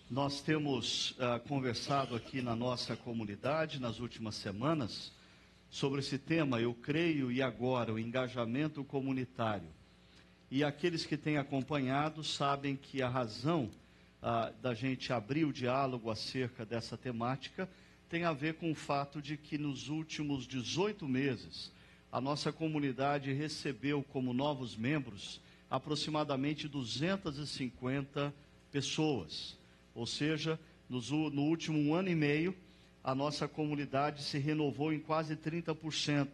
Nós temos conversado aqui na nossa comunidade nas últimas semanas sobre esse tema, eu creio, e agora, o engajamento comunitário. E aqueles que têm acompanhado sabem que a razão da gente abrir o diálogo acerca dessa temática tem a ver com o fato de que nos últimos 18 meses a nossa comunidade recebeu como novos membros aproximadamente 250 pessoas. Ou seja, no último ano e meio, a nossa comunidade se renovou em quase 30%.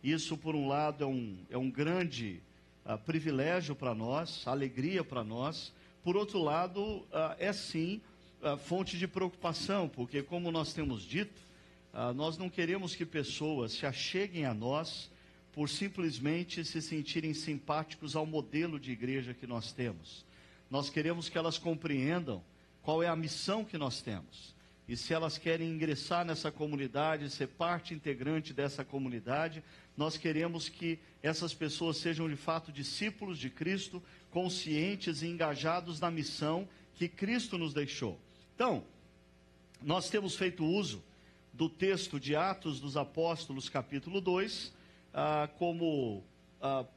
Isso, por um lado, é um grande privilégio para nós, alegria para nós. Por outro lado, é sim fonte de preocupação, porque, como nós temos dito, nós não queremos que pessoas se acheguem a nós por simplesmente se sentirem simpáticos ao modelo de igreja que nós temos. Nós queremos que elas compreendam qual é a missão que nós temos. E se elas querem ingressar nessa comunidade, ser parte integrante dessa comunidade, nós queremos que essas pessoas sejam de fato discípulos de Cristo, conscientes e engajados na missão que Cristo nos deixou. Então, nós temos feito uso do texto de Atos dos Apóstolos, capítulo 2, como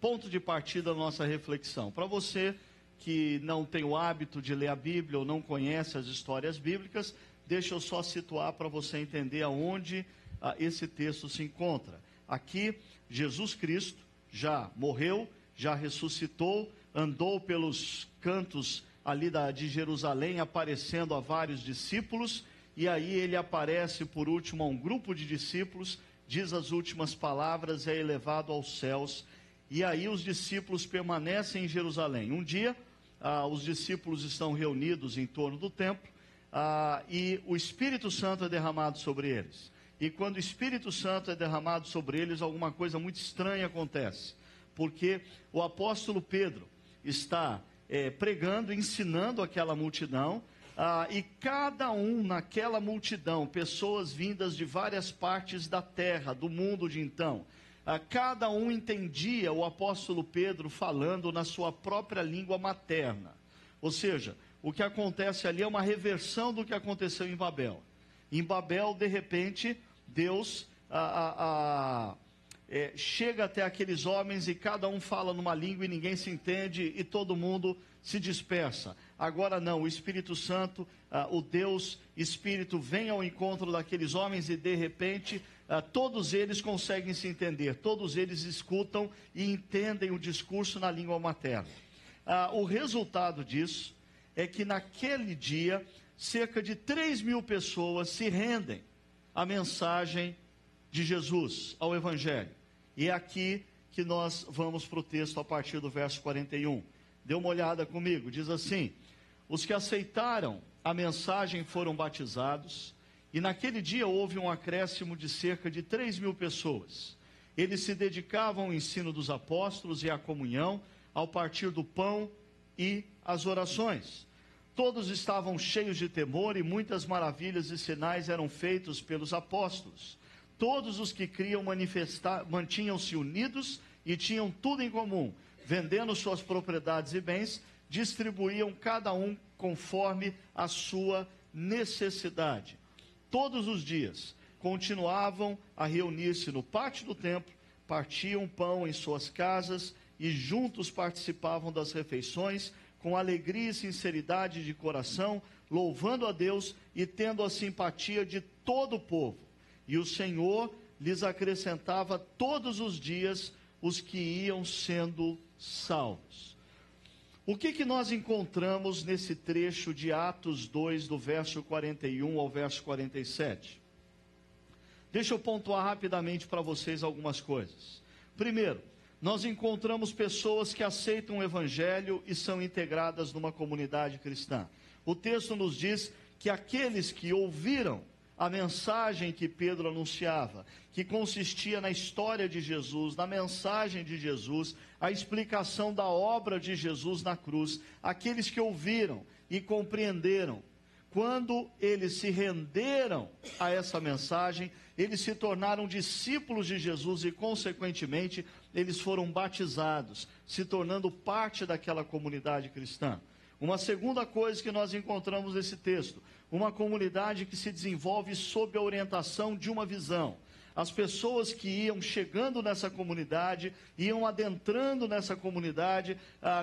ponto de partida da nossa reflexão. Para você que não tem o hábito de ler a Bíblia ou não conhece as histórias bíblicas, deixa eu só situar para você entender aonde esse texto se encontra. Aqui, Jesus Cristo já morreu, já ressuscitou, andou pelos cantos ali de Jerusalém, aparecendo a vários discípulos, e aí ele aparece por último a um grupo de discípulos, diz as últimas palavras, é elevado aos céus, e aí os discípulos permanecem em Jerusalém. Um dia, os discípulos estão reunidos em torno do templo, e o Espírito Santo é derramado sobre eles. E quando o Espírito Santo é derramado sobre eles, alguma coisa muito estranha acontece. Porque o apóstolo Pedro está pregando, ensinando aquela multidão, e cada um naquela multidão, pessoas vindas de várias partes da terra, do mundo de então, cada um entendia o apóstolo Pedro falando na sua própria língua materna. Ou seja, o que acontece ali é uma reversão do que aconteceu em Babel. Em Babel, de repente, Deus chega até aqueles homens e cada um fala numa língua e ninguém se entende e todo mundo se dispersa. Agora não, o Espírito Santo, o Deus Espírito vem ao encontro daqueles homens e de repente todos eles conseguem se entender, todos eles escutam e entendem o discurso na língua materna. O resultado disso é que naquele dia cerca de 3.000 pessoas se rendem à mensagem de Jesus, ao Evangelho. E é aqui que nós vamos para o texto a partir do verso 41. Dê uma olhada comigo, diz assim: os que aceitaram a mensagem foram batizados, e naquele dia houve um acréscimo de cerca de 3.000 pessoas. Eles se dedicavam ao ensino dos apóstolos e à comunhão, ao partir do pão e às orações. Todos estavam cheios de temor e muitas maravilhas e sinais eram feitos pelos apóstolos. Todos os que criam mantinham-se unidos e tinham tudo em comum. Vendendo suas propriedades e bens, distribuíam cada um conforme a sua necessidade. Todos os dias continuavam a reunir-se no pátio do templo, partiam pão em suas casas e juntos participavam das refeições, com alegria e sinceridade de coração, louvando a Deus e tendo a simpatia de todo o povo. E o Senhor lhes acrescentava todos os dias os que iam sendo salvos. O que nós encontramos nesse trecho de Atos 2, do verso 41 ao verso 47? Deixa eu pontuar rapidamente para vocês algumas coisas. Primeiro, nós encontramos pessoas que aceitam o Evangelho e são integradas numa comunidade cristã. O texto nos diz que aqueles que ouviram a mensagem que Pedro anunciava, que consistia na história de Jesus, na mensagem de Jesus, a explicação da obra de Jesus na cruz, aqueles que ouviram e compreenderam, quando eles se renderam a essa mensagem, eles se tornaram discípulos de Jesus e, consequentemente, eles foram batizados, se tornando parte daquela comunidade cristã. Uma segunda coisa que nós encontramos nesse texto, uma comunidade que se desenvolve sob a orientação de uma visão. As pessoas que iam chegando nessa comunidade, iam adentrando nessa comunidade,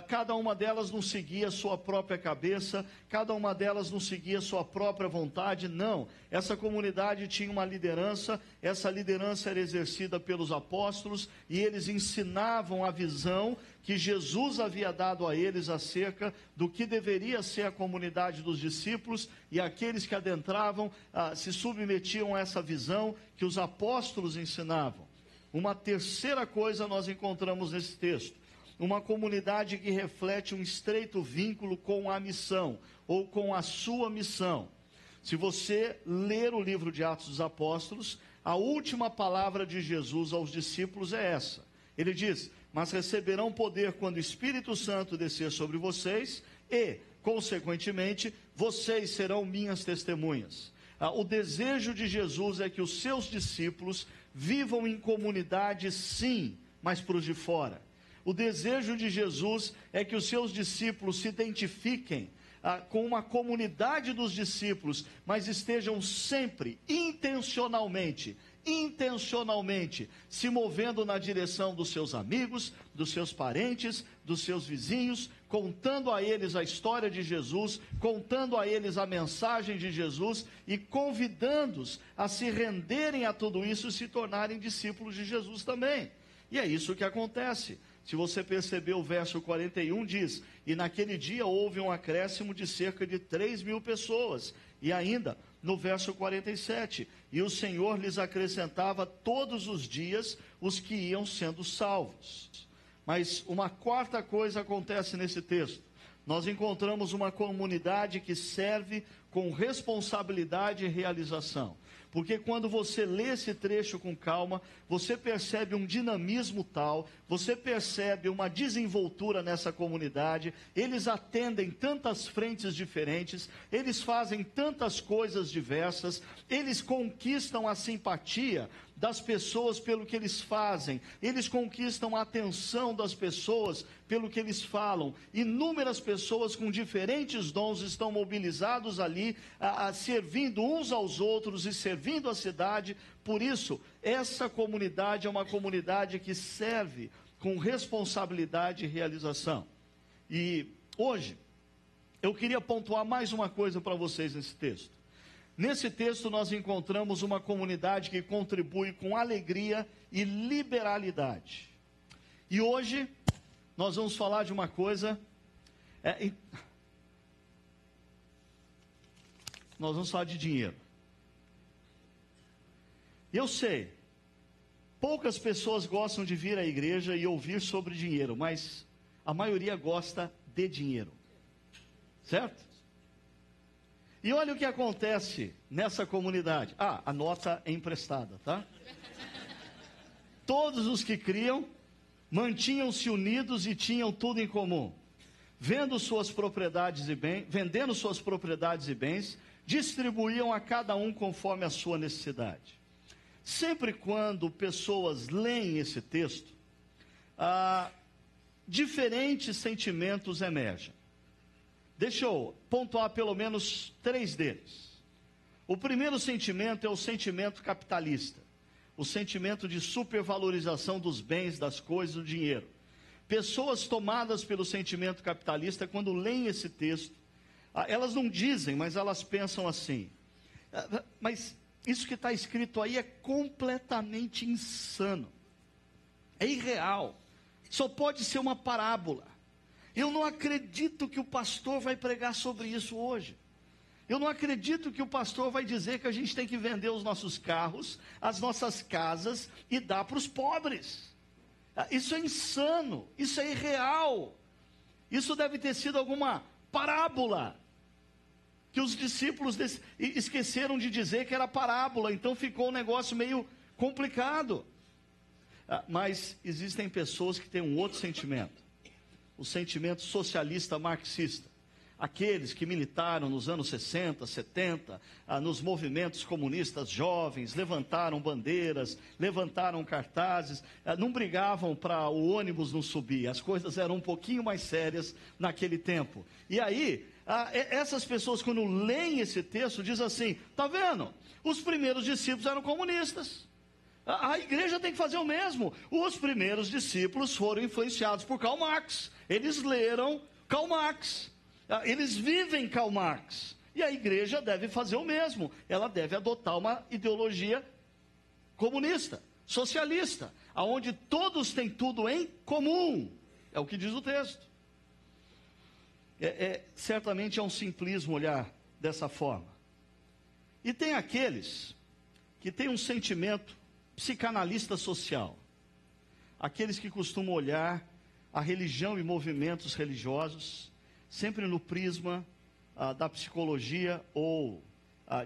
cada uma delas não seguia sua própria cabeça, cada uma delas não seguia sua própria vontade, não. Essa comunidade tinha uma liderança, essa liderança era exercida pelos apóstolos, e eles ensinavam a visão que Jesus havia dado a eles acerca do que deveria ser a comunidade dos discípulos, e aqueles que adentravam se submetiam a essa visão que os apóstolos ensinavam. Uma terceira coisa nós encontramos nesse texto, uma comunidade que reflete um estreito vínculo com a missão, ou com a sua missão. Se você ler o livro de Atos dos Apóstolos, a última palavra de Jesus aos discípulos é essa. Ele diz: mas receberão poder quando o Espírito Santo descer sobre vocês e, consequentemente, vocês serão minhas testemunhas. O desejo de Jesus é que os seus discípulos vivam em comunidade, sim, mas para os de fora. O desejo de Jesus é que os seus discípulos se identifiquem com uma comunidade dos discípulos, mas estejam sempre, intencionalmente, se movendo na direção dos seus amigos, dos seus parentes, dos seus vizinhos, contando a eles a história de Jesus, contando a eles a mensagem de Jesus e convidando-os a se renderem a tudo isso e se tornarem discípulos de Jesus também. E é isso que acontece. Se você perceber, o verso 41 diz: e naquele dia houve um acréscimo de cerca de 3.000 pessoas. E ainda, no verso 47, e o Senhor lhes acrescentava todos os dias os que iam sendo salvos. Mas uma quarta coisa acontece nesse texto. Nós encontramos uma comunidade que serve com responsabilidade e realização. Porque quando você lê esse trecho com calma, você percebe um dinamismo tal, você percebe uma desenvoltura nessa comunidade, eles atendem tantas frentes diferentes, eles fazem tantas coisas diversas, eles conquistam a simpatia das pessoas pelo que eles fazem, eles conquistam a atenção das pessoas pelo que eles falam. Inúmeras pessoas com diferentes dons estão mobilizados ali, servindo uns aos outros e servindo a cidade. Por isso, essa comunidade é uma comunidade que serve com responsabilidade e realização. E hoje, eu queria pontuar mais uma coisa para vocês nesse texto. Nesse texto nós encontramos uma comunidade que contribui com alegria e liberalidade. E hoje nós vamos falar de uma coisa, nós vamos falar de dinheiro. Eu sei, poucas pessoas gostam de vir à igreja e ouvir sobre dinheiro, mas a maioria gosta de dinheiro, certo? E olha o que acontece nessa comunidade. A nota é emprestada, tá? Todos os que criam mantinham-se unidos e tinham tudo em comum. Vendendo suas propriedades e bens, distribuíam a cada um conforme a sua necessidade. Sempre quando pessoas leem esse texto, diferentes sentimentos emergem. Deixa eu pontuar pelo menos 3 deles. O primeiro sentimento é o sentimento capitalista, o sentimento de supervalorização dos bens, das coisas, do dinheiro. Pessoas tomadas pelo sentimento capitalista, quando leem esse texto, elas não dizem, mas elas pensam assim: mas isso que está escrito aí é completamente insano, é irreal, só pode ser uma parábola. Eu não acredito que o pastor vai pregar sobre isso hoje. Eu não acredito que o pastor vai dizer que a gente tem que vender os nossos carros, as nossas casas e dar para os pobres. Isso é insano, isso é irreal. Isso deve ter sido alguma parábola que os discípulos esqueceram de dizer que era parábola, então ficou um negócio meio complicado. Mas existem pessoas que têm um outro sentimento. O sentimento socialista marxista. aqueles que militaram nos anos 60, 70, nos movimentos comunistas jovens, levantaram bandeiras, levantaram cartazes, não brigavam para o ônibus não subir, as coisas eram um pouquinho mais sérias naquele tempo. E aí, essas pessoas, quando leem esse texto, dizem assim: está vendo? Os primeiros discípulos eram comunistas. A igreja tem que fazer o mesmo. Os primeiros discípulos foram influenciados por Karl Marx. Eles leram Karl Marx. Eles vivem Karl Marx. E a igreja deve fazer o mesmo. Ela deve adotar uma ideologia comunista, socialista, onde todos têm tudo em comum. É o que diz o texto. Certamente é um simplismo olhar dessa forma. E tem aqueles que têm um sentimento psicanalista social, aqueles que costumam olhar a religião e movimentos religiosos sempre no prisma da psicologia ou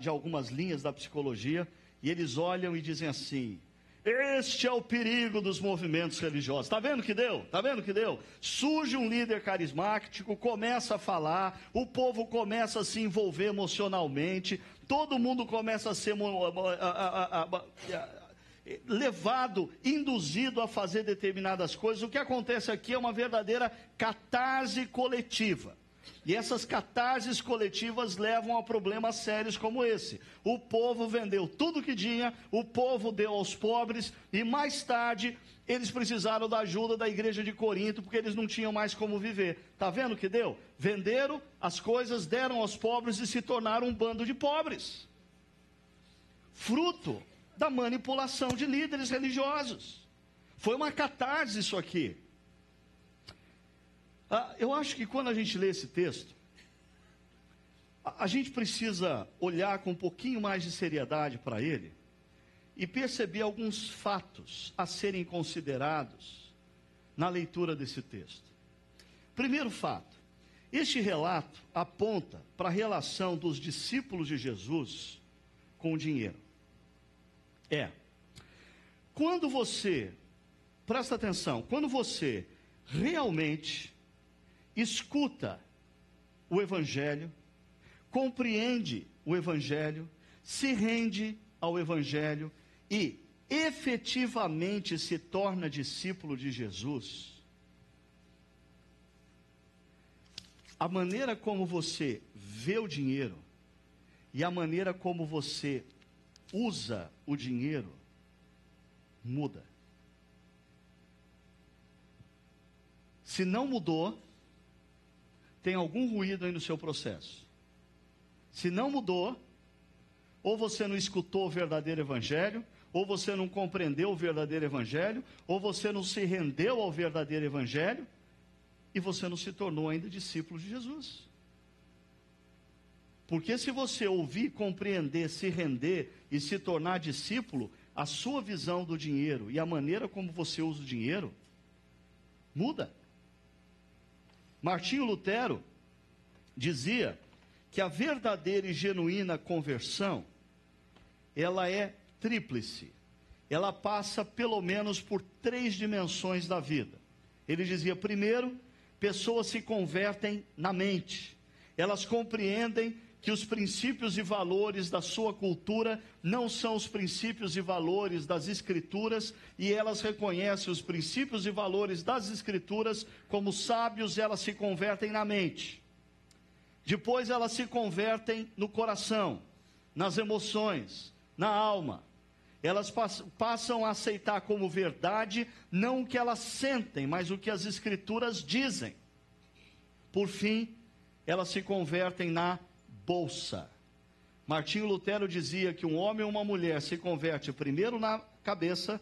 de algumas linhas da psicologia, e eles olham e dizem assim: este é o perigo dos movimentos religiosos. Está vendo que deu? Está vendo que deu? Surge um líder carismático, começa a falar, o povo começa a se envolver emocionalmente, todo mundo começa a ser levado, induzido a fazer determinadas coisas. O que acontece aqui é uma verdadeira catarse coletiva. E essas catarses coletivas levam a problemas sérios como esse. O povo vendeu tudo que tinha, o povo deu aos pobres, e mais tarde eles precisaram da ajuda da igreja de Corinto, porque eles não tinham mais como viver. Está vendo o que deu? Venderam as coisas, deram aos pobres e se tornaram um bando de pobres. Fruto da manipulação de líderes religiosos. Foi uma catarse isso aqui. Eu acho que quando a gente lê esse texto, a gente precisa olhar com um pouquinho mais de seriedade para ele e perceber alguns fatos a serem considerados na leitura desse texto. Primeiro fato: este relato aponta para a relação dos discípulos de Jesus com o dinheiro. Quando você, presta atenção, quando você realmente escuta o Evangelho, compreende o Evangelho, se rende ao Evangelho e efetivamente se torna discípulo de Jesus, a maneira como você vê o dinheiro e a maneira como você usa o dinheiro muda. Se não mudou, tem algum ruído aí no seu processo. Se não mudou, ou você não escutou o verdadeiro evangelho, ou você não compreendeu o verdadeiro evangelho, ou você não se rendeu ao verdadeiro evangelho, e você não se tornou ainda discípulo de Jesus. Porque se você ouvir, compreender, se render e se tornar discípulo, a sua visão do dinheiro e a maneira como você usa o dinheiro muda. Martinho Lutero dizia que a verdadeira e genuína conversão, ela é tríplice. Ela passa pelo menos por 3 dimensões da vida. Ele dizia: primeiro, pessoas se convertem na mente. Elas compreendem que os princípios e valores da sua cultura não são os princípios e valores das Escrituras, e elas reconhecem os princípios e valores das Escrituras como sábios, e elas se convertem na mente. Depois elas se convertem no coração, nas emoções, na alma. Elas passam a aceitar como verdade não o que elas sentem, mas o que as Escrituras dizem. Por fim, elas se convertem na bolsa. Martinho Lutero dizia que um homem ou uma mulher se converte primeiro na cabeça,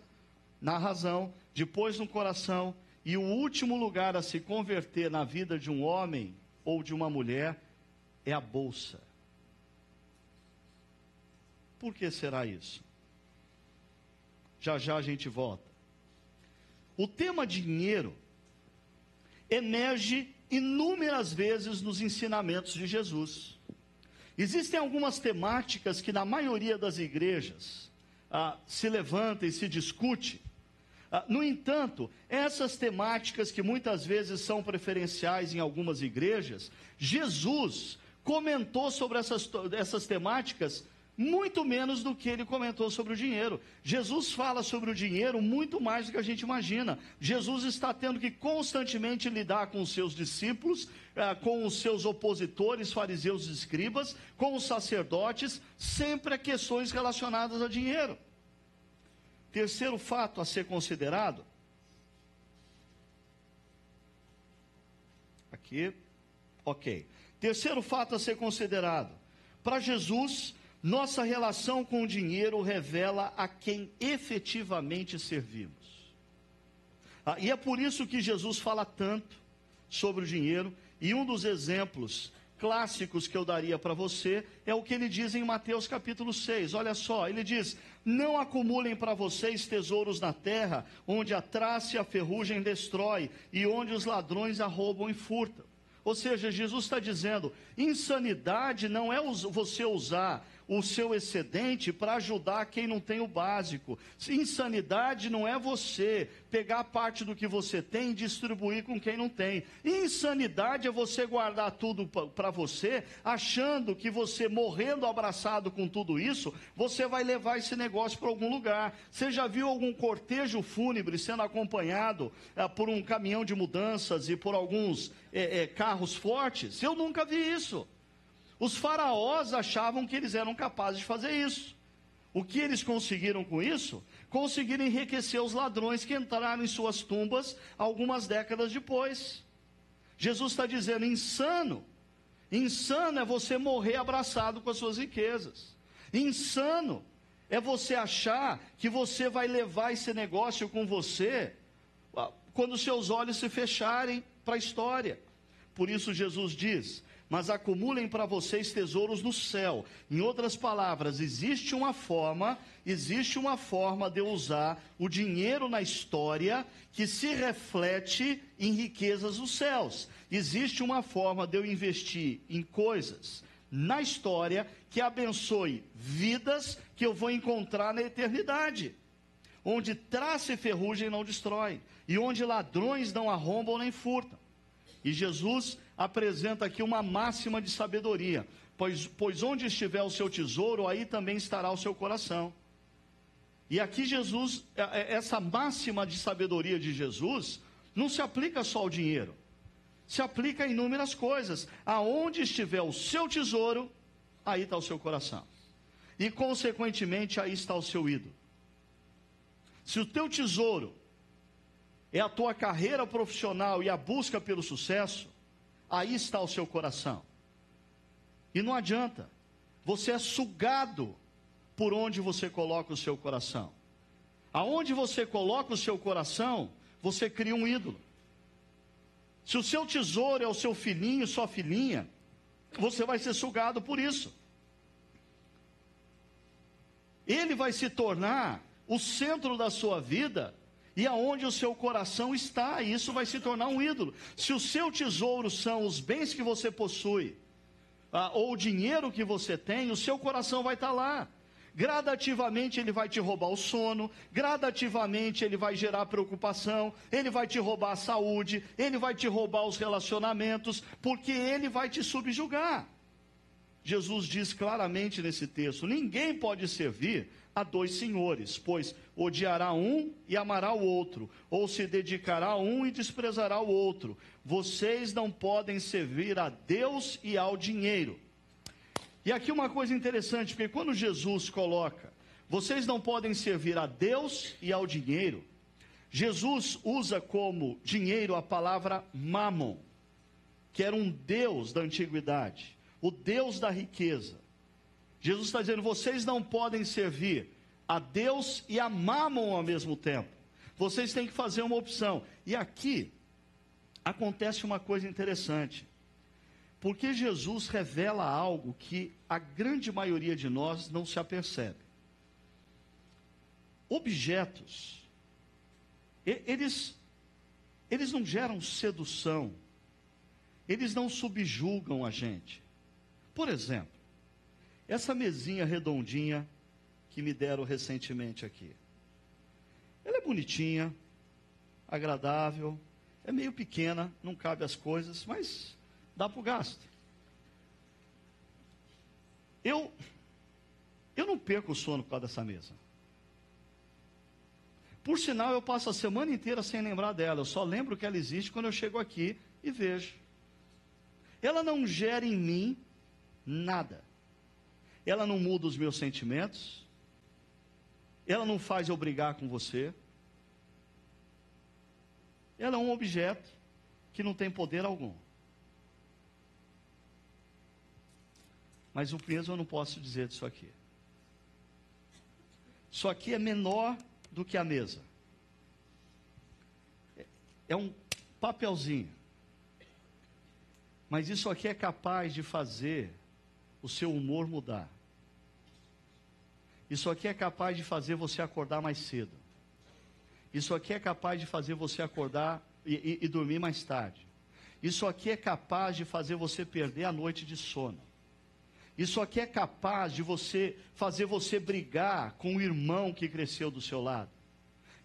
na razão, depois no coração, e o último lugar a se converter na vida de um homem ou de uma mulher é a bolsa. Por que será isso? Já já a gente volta. O tema dinheiro emerge inúmeras vezes nos ensinamentos de Jesus. Existem algumas temáticas que na maioria das igrejas se levanta e se discute, No entanto, essas temáticas que muitas vezes são preferenciais em algumas igrejas, Jesus comentou sobre essas temáticas muito menos do que ele comentou sobre o dinheiro. Jesus fala sobre o dinheiro muito mais do que a gente imagina. Jesus está tendo que constantemente lidar com os seus discípulos, com os seus opositores, fariseus e escribas, com os sacerdotes, sempre a questões relacionadas a dinheiro. Terceiro fato a ser considerado, aqui, ok. Terceiro fato a ser considerado, para Jesus, nossa relação com o dinheiro revela a quem efetivamente servimos. E é por isso que Jesus fala tanto sobre o dinheiro, e um dos exemplos clássicos que eu daria para você é o que ele diz em Mateus capítulo 6, olha só, ele diz: não acumulem para vocês tesouros na terra, onde a traça e a ferrugem destrói, e onde os ladrões arrombam e furtam. Ou seja, Jesus está dizendo, insanidade não é você usar o seu excedente para ajudar quem não tem o básico. Insanidade não é você pegar parte do que você tem e distribuir com quem não tem. Insanidade é você guardar tudo para você, achando que você, morrendo abraçado com tudo isso, você vai levar esse negócio para algum lugar. Você já viu algum cortejo fúnebre sendo acompanhado por um caminhão de mudanças e por alguns carros fortes? Eu nunca vi isso. Os faraós achavam que eles eram capazes de fazer isso. O que eles conseguiram com isso? Conseguiram enriquecer os ladrões que entraram em suas tumbas algumas décadas depois. Jesus está dizendo, insano. Insano é você morrer abraçado com as suas riquezas. Insano é você achar que você vai levar esse negócio com você quando seus olhos se fecharem para a história. Por isso Jesus diz, mas acumulem para vocês tesouros no céu. Em outras palavras, existe uma forma de eu usar o dinheiro na história que se reflete em riquezas dos céus. Existe uma forma de eu investir em coisas na história que abençoe vidas que eu vou encontrar na eternidade. Onde traça e ferrugem não destrói, e onde ladrões não arrombam nem furtam. E Jesus apresenta aqui uma máxima de sabedoria, pois onde estiver o seu tesouro, aí também estará o seu coração. E aqui Jesus, essa máxima de sabedoria de Jesus, não se aplica só ao dinheiro, se aplica a inúmeras coisas. Aonde estiver o seu tesouro, aí está o seu coração. E consequentemente, aí está o seu ídolo. Se o teu tesouro é a tua carreira profissional e a busca pelo sucesso, aí está o seu coração. E não adianta, você é sugado por onde você coloca o seu coração. Aonde você coloca o seu coração, você cria um ídolo. Se o seu tesouro é o seu filhinho, sua filhinha, você vai ser sugado por isso. Ele vai se tornar o centro da sua vida, e aonde o seu coração está, isso vai se tornar um ídolo. Se o seu tesouro são os bens que você possui, ou o dinheiro que você tem, o seu coração vai estar lá. Gradativamente ele vai te roubar o sono, gradativamente ele vai gerar preocupação, ele vai te roubar a saúde, ele vai te roubar os relacionamentos, porque ele vai te subjugar. Jesus diz claramente nesse texto, ninguém pode servir a dois senhores, pois odiará um e amará o outro, ou se dedicará a um e desprezará o outro. Vocês não podem servir a Deus e ao dinheiro. E aqui uma coisa interessante, porque quando Jesus coloca, vocês não podem servir a Deus e ao dinheiro, Jesus usa como dinheiro a palavra Mammon, que era um deus da antiguidade, o deus da riqueza. Jesus está dizendo, vocês não podem servir a Deus e a Mammon ao mesmo tempo. Vocês têm que fazer uma opção. E aqui acontece uma coisa interessante. Porque Jesus revela algo que a grande maioria de nós não se apercebe. Objetos, eles não geram sedução, eles não subjugam a gente. Por exemplo, essa mesinha redondinha que me deram recentemente aqui. Ela é bonitinha, agradável, é meio pequena, não cabe as coisas, mas dá para o gasto. Eu não perco o sono por causa dessa mesa. Por sinal, eu passo a semana inteira sem lembrar dela. Eu só lembro que ela existe quando eu chego aqui e vejo. Ela não gera em mim nada. Ela não muda os meus sentimentos. Ela não faz eu brigar com você. Ela é um objeto que não tem poder algum. Mas o peso eu não posso dizer disso aqui. Isso aqui é menor do que a mesa. É um papelzinho. Mas isso aqui é capaz de fazer o seu humor mudar. Isso aqui é capaz de fazer você acordar mais cedo. Isso aqui é capaz de fazer você acordar e dormir mais tarde. Isso aqui é capaz de fazer você perder a noite de sono. Isso aqui é capaz de fazer você brigar com o irmão que cresceu do seu lado.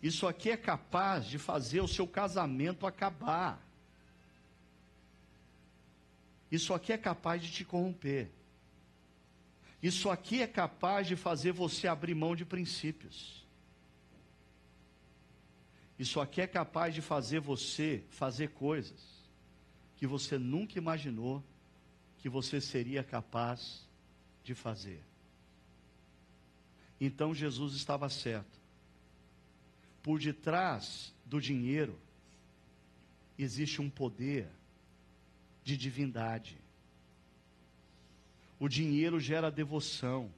Isso aqui é capaz de fazer o seu casamento acabar. Isso aqui é capaz de te corromper. Isso aqui é capaz de fazer você abrir mão de princípios. Isso aqui é capaz de fazer você fazer coisas que você nunca imaginou que você seria capaz de fazer. Então Jesus estava certo. Por detrás do dinheiro existe um poder de divindade. O dinheiro gera devoção.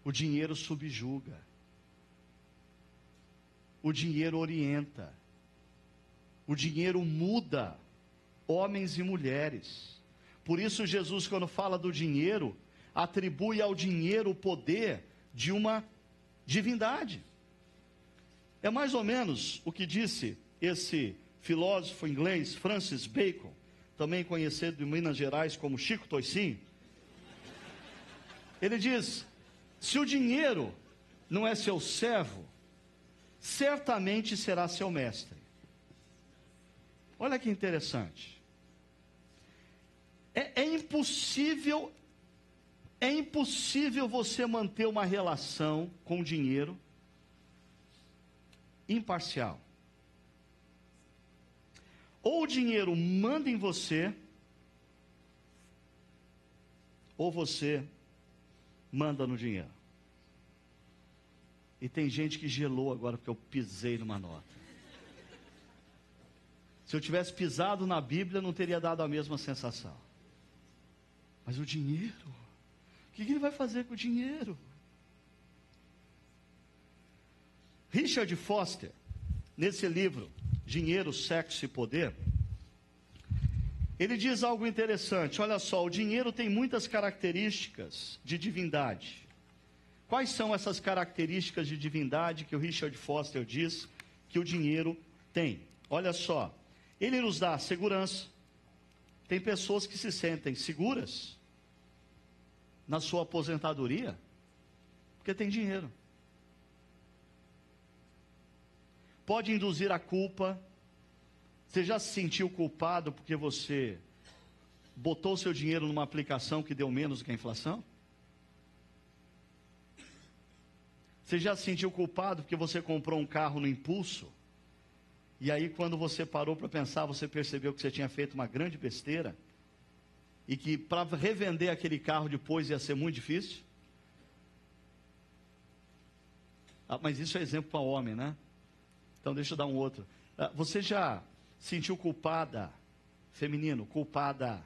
O dinheiro subjuga. O dinheiro orienta. O dinheiro muda homens e mulheres. Por isso Jesus, quando fala do dinheiro, atribui ao dinheiro o poder de uma divindade. É mais ou menos o que disse esse filósofo inglês, Francis Bacon, também conhecido em Minas Gerais como Chico Toicinho. Ele diz: se o dinheiro não é seu servo, certamente será seu mestre. Olha que interessante. É impossível você manter uma relação com o dinheiro imparcial. Ou o dinheiro manda em você, ou você manda no dinheiro. E tem gente que gelou agora porque eu pisei numa nota. Se eu tivesse pisado na Bíblia, não teria dado a mesma sensação. Mas o dinheiro, o que ele vai fazer com o dinheiro? Richard Foster, nesse livro, Dinheiro, Sexo e Poder, ele diz algo interessante. Olha só, o dinheiro tem muitas características de divindade. Quais são essas características de divindade que o Richard Foster diz que o dinheiro tem? Olha só, ele nos dá segurança. Tem pessoas que se sentem seguras na sua aposentadoria porque tem dinheiro. Pode induzir a culpa. Você já se sentiu culpado porque você botou seu dinheiro numa aplicação que deu menos do que a inflação? Você já se sentiu culpado porque você comprou um carro no impulso? E aí, quando você parou para pensar, você percebeu que você tinha feito uma grande besteira? E que para revender aquele carro depois ia ser muito difícil? Mas isso é exemplo para homem, né? Então deixa eu dar um outro. Você já sentiu culpada, feminino, culpada,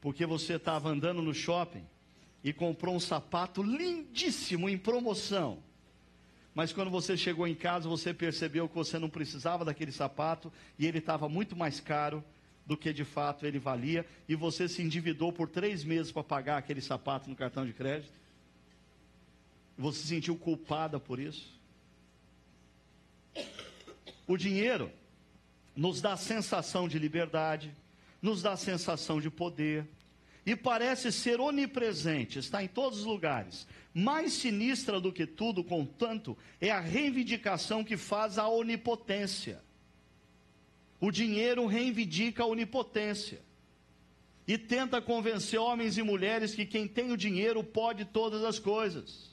porque você estava andando no shopping e comprou um sapato lindíssimo em promoção? Mas quando você chegou em casa, você percebeu que você não precisava daquele sapato e ele estava muito mais caro do que de fato ele valia, e você se endividou por 3 meses para pagar aquele sapato no cartão de crédito? Você se sentiu culpada por isso? O dinheiro nos dá sensação de liberdade, nos dá sensação de poder. e parece ser onipresente, está em todos os lugares. Mais sinistra do que tudo, contanto, é a reivindicação que faz a onipotência. O dinheiro reivindica a onipotência e tenta convencer homens e mulheres que quem tem o dinheiro pode todas as coisas.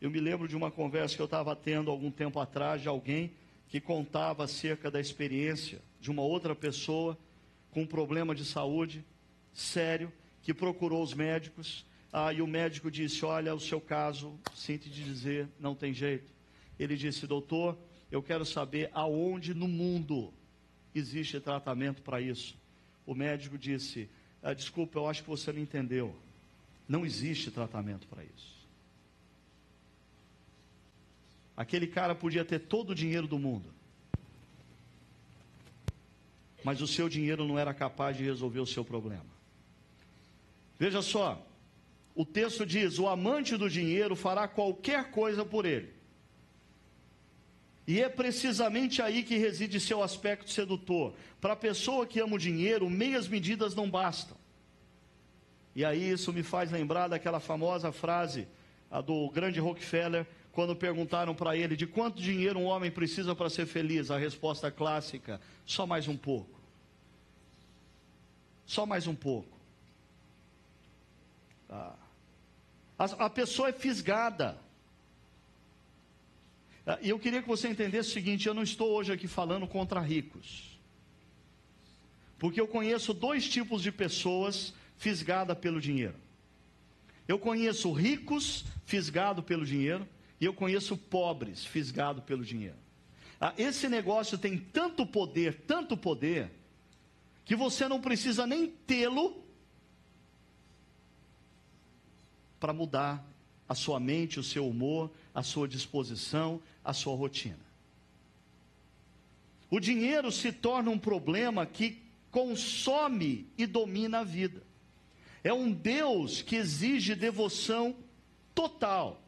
Eu me lembro de uma conversa que eu estava tendo algum tempo atrás de alguém que contava acerca da experiência de uma outra pessoa com um problema de saúde sério, que procurou os médicos, e o médico disse: olha, o seu caso, sinto te dizer, não tem jeito. Ele disse: doutor, eu quero saber aonde no mundo existe tratamento para isso. O médico disse: desculpa, eu acho que você não entendeu, não existe tratamento para isso. Aquele cara podia ter todo o dinheiro do mundo, mas o seu dinheiro não era capaz de resolver o seu problema. Veja só, o texto diz: o amante do dinheiro fará qualquer coisa por ele. E é precisamente aí que reside seu aspecto sedutor. Para a pessoa que ama o dinheiro, meias medidas não bastam. E aí isso me faz lembrar daquela famosa frase do grande Rockefeller, quando perguntaram para ele de quanto dinheiro um homem precisa para ser feliz. A resposta clássica: só mais um pouco. Só mais um pouco. A pessoa é fisgada. E eu queria que você entendesse o seguinte: eu não estou hoje aqui falando contra ricos, porque eu conheço dois tipos de pessoas fisgadas pelo dinheiro. Eu conheço ricos fisgados pelo dinheiro, e eu conheço pobres fisgados pelo dinheiro. Esse negócio tem tanto poder, que você não precisa nem tê-lo para mudar a sua mente, o seu humor, a sua disposição, a sua rotina. O dinheiro se torna um problema que consome e domina a vida. É um Deus que exige devoção total.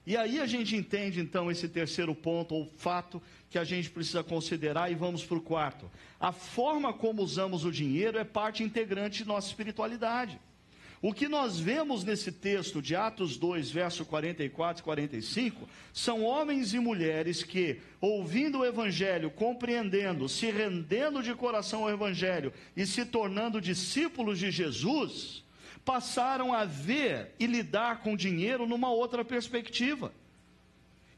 E aí a gente entende então esse terceiro ponto, ou fato, que a gente precisa considerar, e vamos para o quarto. A forma como usamos o dinheiro é parte integrante de nossa espiritualidade. O que nós vemos nesse texto de Atos 2, verso 44 e 45, são homens e mulheres que, ouvindo o Evangelho, compreendendo, se rendendo de coração ao Evangelho e se tornando discípulos de Jesus, passaram a ver e lidar com dinheiro numa outra perspectiva.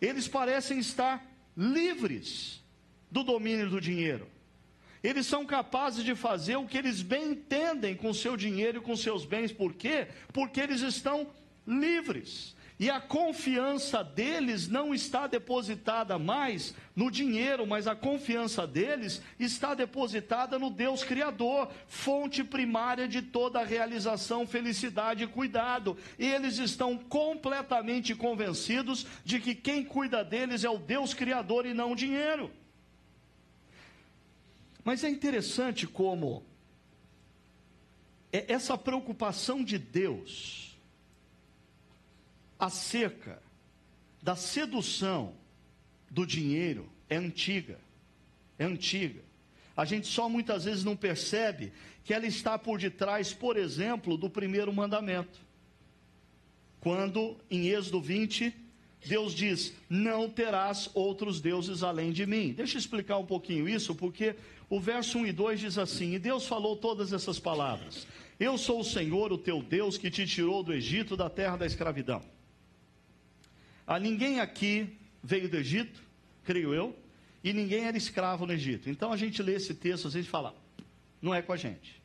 Eles parecem estar livres do domínio do dinheiro. Eles são capazes de fazer o que eles bem entendem com o seu dinheiro e com seus bens. Por quê? Porque eles estão livres. E a confiança deles não está depositada mais no dinheiro, mas a confiança deles está depositada no Deus Criador, fonte primária de toda a realização, felicidade e cuidado. E eles estão completamente convencidos de que quem cuida deles é o Deus Criador e não o dinheiro. Mas é interessante como essa preocupação de Deus acerca da sedução do dinheiro é antiga. A gente só muitas vezes não percebe que ela está por detrás, por exemplo, do primeiro mandamento. Quando em Êxodo 20, Deus diz: não terás outros deuses além de mim. Deixa eu explicar um pouquinho isso, porque o verso 1 e 2 diz assim: e Deus falou todas essas palavras: eu sou o Senhor, o teu Deus, que te tirou do Egito, da terra da escravidão. Ninguém aqui veio do Egito, creio eu, e ninguém era escravo no Egito. Então a gente lê esse texto, a gente fala: não é com a gente.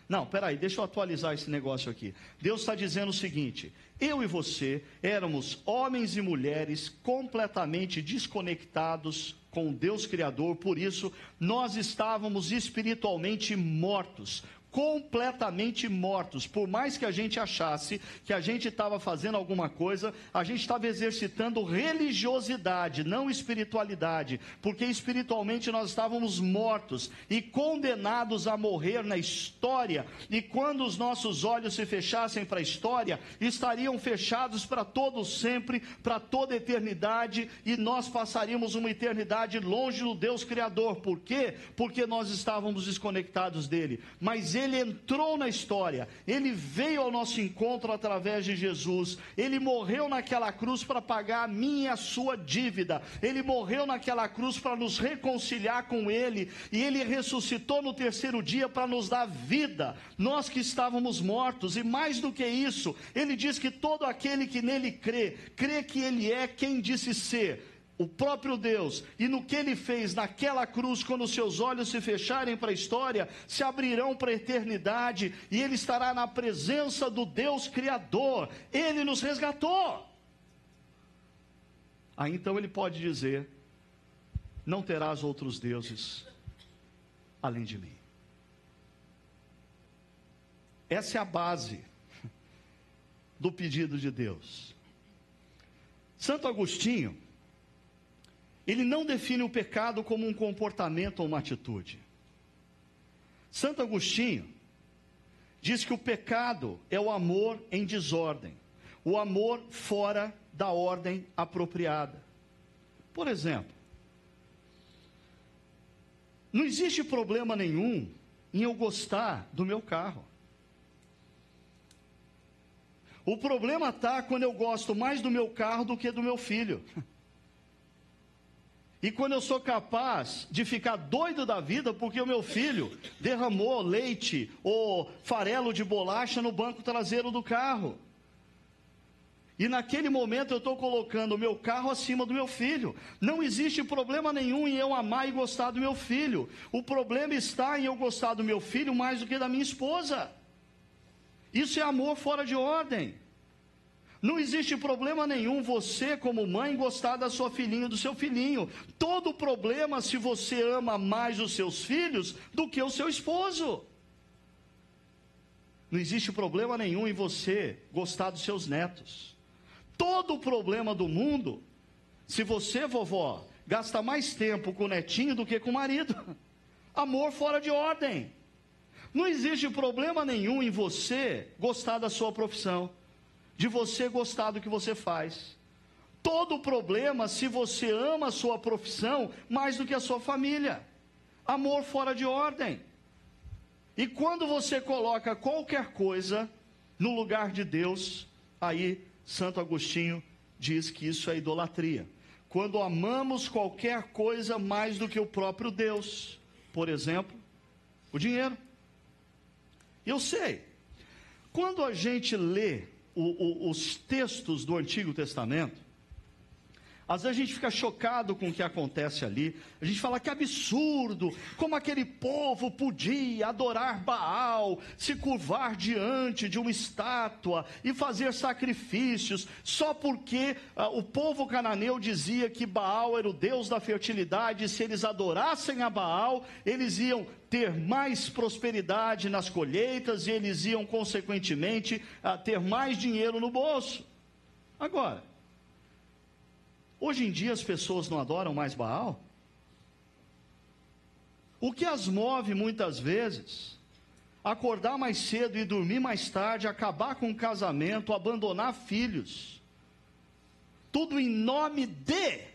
Não, peraí, deixa eu atualizar esse negócio aqui. Deus está dizendo o seguinte: eu e você éramos homens e mulheres completamente desconectados com o Deus Criador, por isso nós estávamos espiritualmente mortos, completamente mortos. Por mais que a gente achasse que a gente estava fazendo alguma coisa, a gente estava exercitando religiosidade, não espiritualidade, porque espiritualmente nós estávamos mortos e condenados a morrer na história, e quando os nossos olhos se fechassem para a história, estariam fechados para todo sempre, para toda eternidade, e nós passaríamos uma eternidade longe do Deus Criador. Por quê? Porque nós estávamos desconectados dele. Mas ele entrou na história, ele veio ao nosso encontro através de Jesus, ele morreu naquela cruz para pagar a minha e a sua dívida, ele morreu naquela cruz para nos reconciliar com ele, e ele ressuscitou no terceiro dia para nos dar vida, nós que estávamos mortos. E mais do que isso, ele diz que todo aquele que nele crê que ele é quem disse ser, o próprio Deus, e no que ele fez naquela cruz, quando os seus olhos se fecharem para a história, se abrirão para a eternidade, e ele estará na presença do Deus Criador. Ele nos resgatou. Aí então ele pode dizer: não terás outros deuses além de mim. Essa é a base do pedido de Deus. Santo Agostinho, ele não define o pecado como um comportamento ou uma atitude. Santo Agostinho diz que o pecado é o amor em desordem, o amor fora da ordem apropriada. Por exemplo, não existe problema nenhum em eu gostar do meu carro. O problema está quando eu gosto mais do meu carro do que do meu filho. E quando eu sou capaz de ficar doido da vida porque o meu filho derramou leite ou farelo de bolacha no banco traseiro do carro. E naquele momento eu estou colocando o meu carro acima do meu filho. Não existe problema nenhum em eu amar e gostar do meu filho. O problema está em eu gostar do meu filho mais do que da minha esposa. Isso é amor fora de ordem. Não existe problema nenhum você, como mãe, gostar da sua filhinha, do seu filhinho. Todo problema se você ama mais os seus filhos do que o seu esposo. Não existe problema nenhum em você gostar dos seus netos. Todo problema do mundo, se você, vovó, gasta mais tempo com o netinho do que com o marido. Amor fora de ordem. Não existe problema nenhum em você gostar da sua profissão, de você gostar do que você faz. Todo problema se você ama a sua profissão mais do que a sua família. Amor fora de ordem. E quando você coloca qualquer coisa no lugar de Deus, aí Santo Agostinho diz que isso é idolatria. Quando amamos qualquer coisa mais do que o próprio Deus. Por exemplo, o dinheiro. Eu sei, quando a gente lê os textos do Antigo Testamento, às vezes a gente fica chocado com o que acontece ali. A gente fala: que absurdo, como aquele povo podia adorar Baal, se curvar diante de uma estátua e fazer sacrifícios, só porque o povo cananeu dizia que Baal era o deus da fertilidade, e se eles adorassem a Baal, eles iam ter mais prosperidade nas colheitas, e eles iam consequentemente ter mais dinheiro no bolso. Agora, hoje em dia as pessoas não adoram mais Baal? O que as move muitas vezes? Acordar mais cedo e dormir mais tarde, acabar com o casamento, abandonar filhos. Tudo em nome de: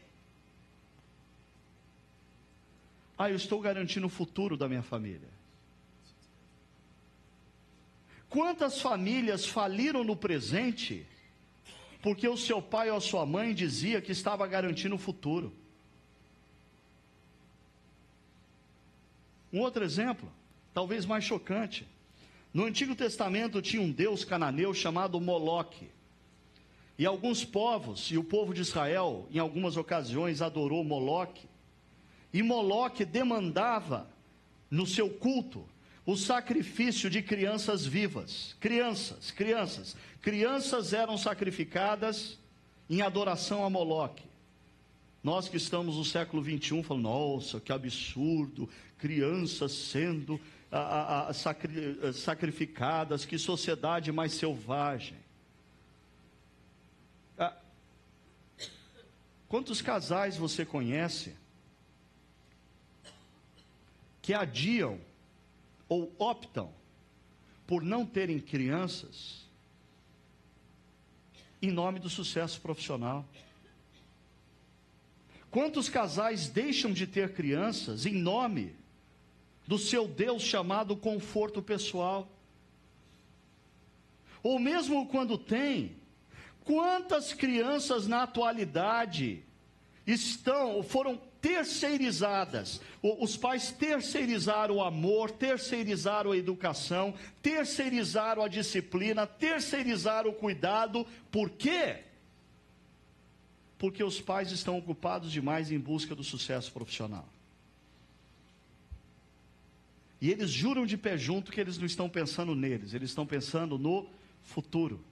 eu estou garantindo o futuro da minha família. Quantas famílias faliram no presente porque o seu pai ou a sua mãe dizia que estava garantindo o futuro? Um outro exemplo, talvez mais chocante. No Antigo Testamento tinha um deus cananeu chamado Moloque. E alguns povos, e o povo de Israel, em algumas ocasiões, adorou Moloque. E Moloque demandava, no seu culto, o sacrifício de crianças vivas. Crianças eram sacrificadas em adoração a Moloque. Nós que estamos no século 21 falamos: nossa, que absurdo, crianças sendo sacrificadas, que sociedade mais selvagem. Quantos casais você conhece que adiam ou optam por não terem crianças em nome do sucesso profissional? Quantos casais deixam de ter crianças em nome do seu Deus chamado conforto pessoal. Ou mesmo quando tem, quantas crianças na atualidade foram terceirizadas? Os pais terceirizaram o amor, terceirizaram a educação, terceirizaram a disciplina, terceirizaram o cuidado. Por quê? Porque os pais estão ocupados demais em busca do sucesso profissional. E eles juram de pé junto que eles não estão pensando neles, eles estão pensando no futuro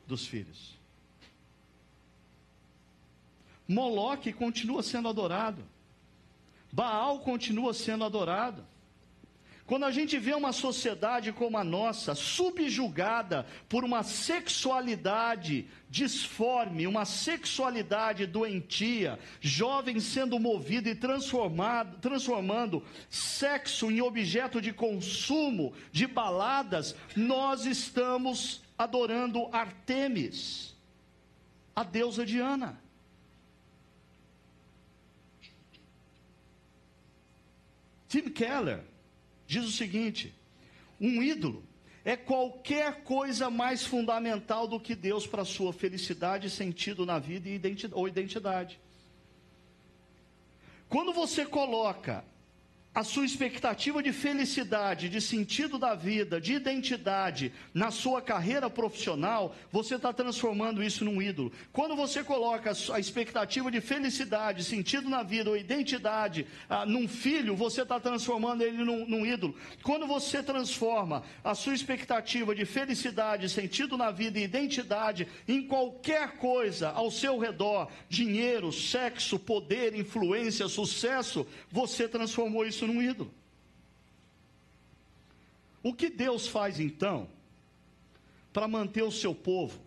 dos filhos. Moloque continua sendo adorado. Baal continua sendo adorado. Quando a gente vê uma sociedade como a nossa, subjugada por uma sexualidade disforme, uma sexualidade doentia, jovens sendo movidos e transformando sexo em objeto de consumo, de baladas, nós estamos adorando Artemis, a deusa Diana. Tim Keller diz o seguinte: um ídolo é qualquer coisa mais fundamental do que Deus para a sua felicidade, sentido na vida e identidade. Quando você coloca a sua expectativa de felicidade, de sentido da vida, de identidade na sua carreira profissional, você está transformando isso num ídolo. Quando você coloca a expectativa de felicidade, sentido na vida ou identidade num filho, você está transformando ele num ídolo. Quando você transforma a sua expectativa de felicidade, sentido na vida e identidade em qualquer coisa ao seu redor, dinheiro, sexo, poder, influência, sucesso, você transformou isso num ídolo. O que Deus faz então para manter o seu povo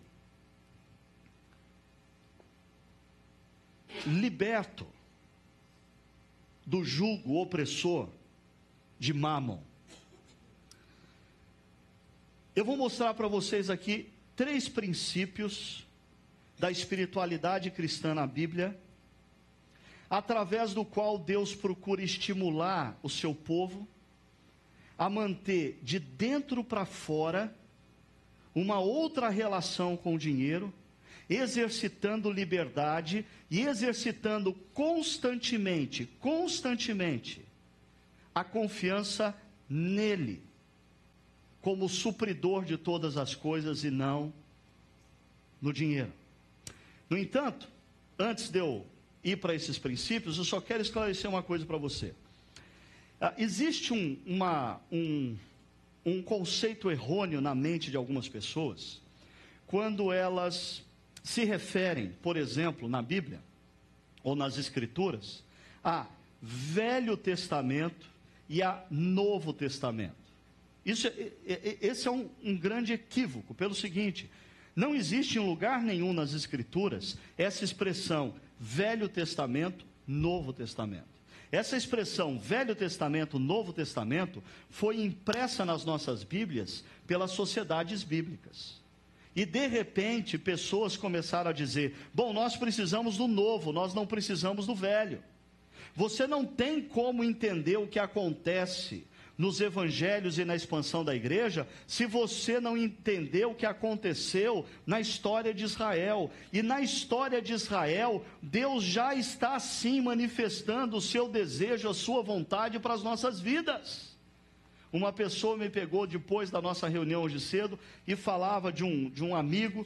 liberto do jugo opressor de Mamon? Eu vou mostrar para vocês aqui 3 princípios da espiritualidade cristã na Bíblia, através do qual Deus procura estimular o seu povo a manter de dentro para fora uma outra relação com o dinheiro, exercitando liberdade e exercitando constantemente a confiança nele, como supridor de todas as coisas e não no dinheiro. No entanto, antes de eu ir para esses princípios, eu só quero esclarecer uma coisa para você. Existe um conceito errôneo na mente de algumas pessoas, quando elas se referem, por exemplo, na Bíblia, ou nas Escrituras, a Velho Testamento e a Novo Testamento. Esse é um grande equívoco, pelo seguinte: não existe em lugar nenhum nas Escrituras essa expressão Velho Testamento, Novo Testamento. Essa expressão Velho Testamento, Novo Testamento foi impressa nas nossas Bíblias pelas sociedades bíblicas. E de repente pessoas começaram a dizer: bom, nós precisamos do novo, nós não precisamos do velho. Você não tem como entender o que acontece nos evangelhos e na expansão da igreja, se você não entender o que aconteceu na história de Israel. E na história de Israel, Deus já está sim manifestando o seu desejo, a sua vontade para as nossas vidas. Uma pessoa me pegou depois da nossa reunião hoje cedo e falava de um amigo,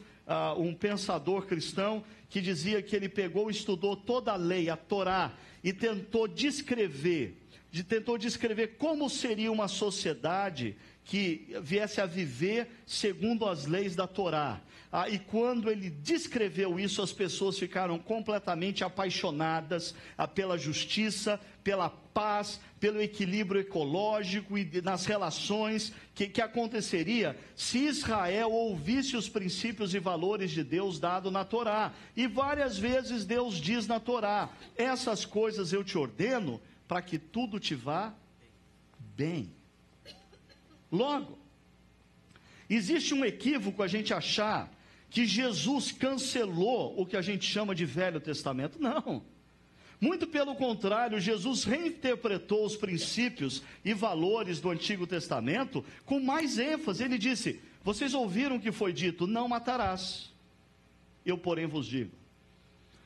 um pensador cristão, que dizia que ele pegou e estudou toda a lei, a Torá, e tentou descrever como seria uma sociedade que viesse a viver segundo as leis da Torá. E quando ele descreveu isso, as pessoas ficaram completamente apaixonadas pela justiça, pela paz, pelo equilíbrio ecológico e nas relações que aconteceria se Israel ouvisse os princípios e valores de Deus dado na Torá. E várias vezes Deus diz na Torá: essas coisas eu te ordeno para que tudo te vá bem. Logo, existe um equívoco a gente achar que Jesus cancelou o que a gente chama de Velho Testamento. Não. Muito pelo contrário, Jesus reinterpretou os princípios e valores do Antigo Testamento com mais ênfase. Ele disse: vocês ouviram o que foi dito, não matarás. Eu, porém, vos digo,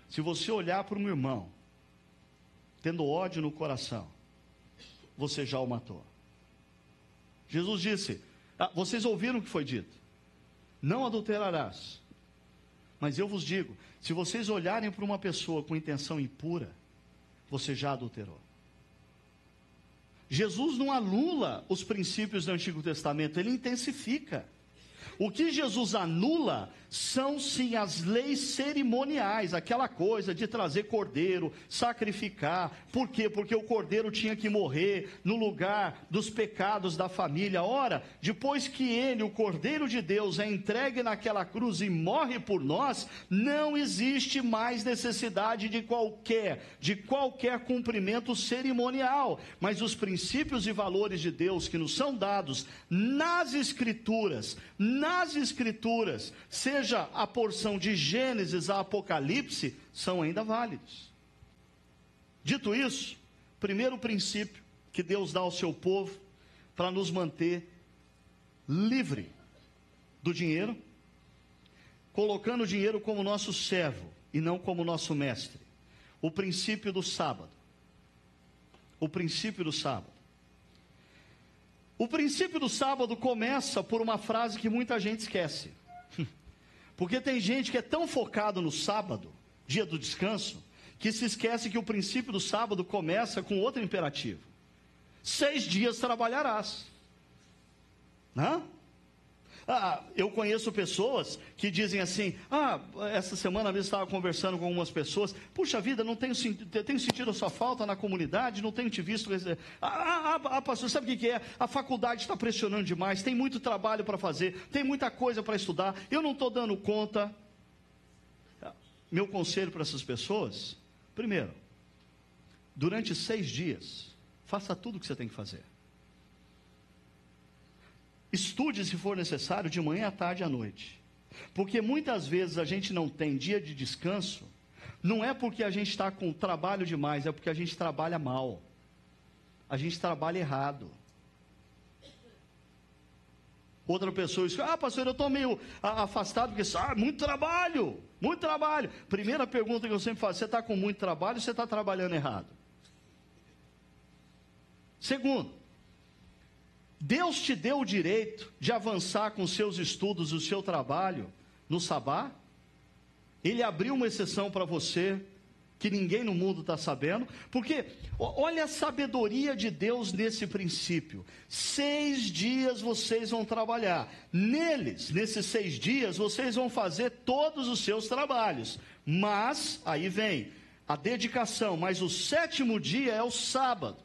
se você olhar para um irmão, tendo ódio no coração, você já o matou. Jesus disse: vocês ouviram o que foi dito, não adulterarás. Mas eu vos digo, se vocês olharem para uma pessoa com intenção impura, você já adulterou. Jesus não anula os princípios do Antigo Testamento, ele intensifica. O que Jesus anula são sim as leis cerimoniais, aquela coisa de trazer cordeiro, sacrificar. Por quê? Porque o cordeiro tinha que morrer no lugar dos pecados da família. Ora, depois que ele, o Cordeiro de Deus, é entregue naquela cruz e morre por nós, não existe mais necessidade de qualquer cumprimento cerimonial. Mas os princípios e valores de Deus que nos são dados nas Escrituras, seja a porção de Gênesis a Apocalipse, são ainda válidos. Dito isso, primeiro princípio que Deus dá ao seu povo para nos manter livre do dinheiro, colocando o dinheiro como nosso servo e não como nosso mestre. O princípio do sábado. O princípio do sábado. O princípio do sábado começa por uma frase que muita gente esquece. Porque tem gente que é tão focado no sábado, dia do descanso, que se esquece que o princípio do sábado começa com outro imperativo: 6 dias trabalharás. Eu conheço pessoas que dizem assim: essa semana mesmo estava conversando com algumas pessoas, puxa vida, não tenho sentido a sua falta na comunidade, não tenho te visto. Pastor, sabe o que é? A faculdade está pressionando demais, tem muito trabalho para fazer, tem muita coisa para estudar, eu não estou dando conta. Meu conselho para essas pessoas: primeiro, durante 6 dias, faça tudo o que você tem que fazer. Estude se for necessário, de manhã à tarde à noite. Porque muitas vezes a gente não tem dia de descanso, não é porque a gente está com trabalho demais, é porque a gente trabalha mal. A gente trabalha errado. Outra pessoa diz: pastor, eu estou meio afastado, porque muito trabalho, muito trabalho. Primeira pergunta que eu sempre faço: você está com muito trabalho ou você está trabalhando errado? Segundo, Deus te deu o direito de avançar com seus estudos, o seu trabalho, no sabá? Ele abriu uma exceção para você, que ninguém no mundo está sabendo, porque olha a sabedoria de Deus nesse princípio. 6 dias vocês vão trabalhar, nesses 6 dias, vocês vão fazer todos os seus trabalhos, mas, aí vem a dedicação, mas o 7º dia é o sábado.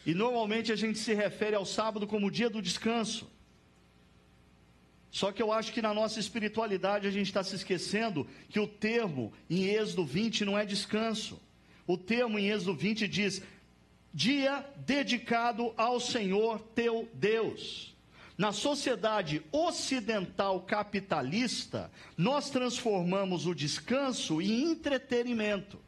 E normalmente a gente se refere ao sábado como o dia do descanso. Só que eu acho que na nossa espiritualidade a gente está se esquecendo que o termo em Êxodo 20 não é descanso. O termo em Êxodo 20 diz: dia dedicado ao Senhor teu Deus. Na sociedade ocidental capitalista, nós transformamos o descanso em entretenimento.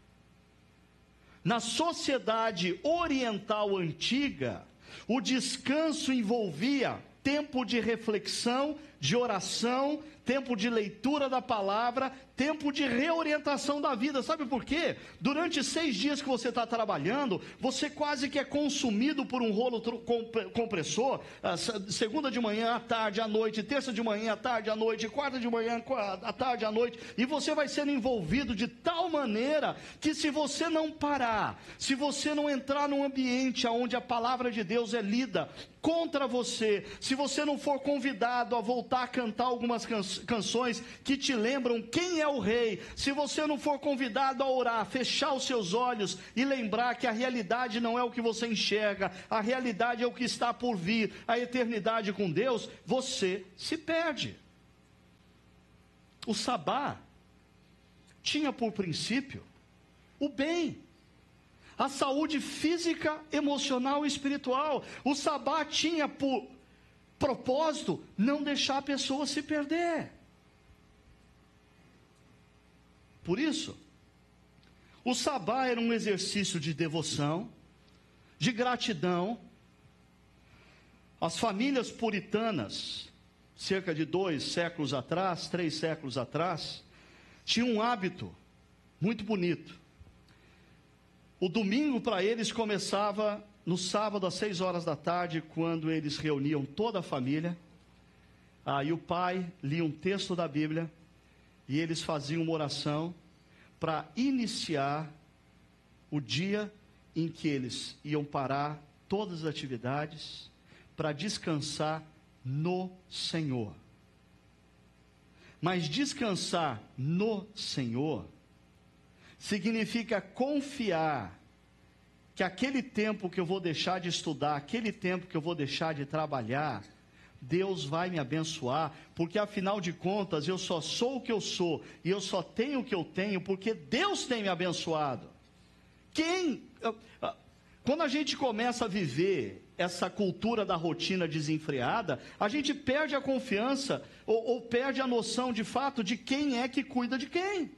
Na sociedade oriental antiga, o descanso envolvia tempo de reflexão, de oração, tempo de leitura da palavra, tempo de reorientação da vida. Sabe por quê? Durante 6 dias que você está trabalhando, você quase que é consumido por um rolo compressor, segunda de manhã, à tarde, à noite, terça de manhã, à tarde, à noite, quarta de manhã, à tarde, à noite, e você vai sendo envolvido de tal maneira que, se você não parar, se você não entrar num ambiente onde a palavra de Deus é lida contra você, se você não for convidado a voltar a cantar algumas canções que te lembram quem é o rei, se você não for convidado a orar, fechar os seus olhos e lembrar que a realidade não é o que você enxerga, a realidade é o que está por vir, a eternidade com Deus, você se perde. O sabá tinha por princípio o bem, a saúde física, emocional e espiritual. O sabá tinha por propósito não deixar a pessoa se perder. por isso. O sabá era um exercício de devoção, de gratidão. As famílias puritanas, cerca de 2 séculos atrás, 3 séculos atrás, tinham um hábito muito bonito. O domingo para eles começava no sábado às 6 horas da tarde, quando eles reuniam toda a família. Aí o pai lia um texto da Bíblia e eles faziam uma oração para iniciar o dia em que eles iam parar todas as atividades para descansar no Senhor. Mas descansar no Senhor significa confiar que aquele tempo que eu vou deixar de estudar, aquele tempo que eu vou deixar de trabalhar, Deus vai me abençoar, porque afinal de contas eu só sou o que eu sou, e eu só tenho o que eu tenho, porque Deus tem me abençoado. Quando a gente começa a viver essa cultura da rotina desenfreada, a gente perde a confiança, ou perde a noção de fato de quem é que cuida de quem.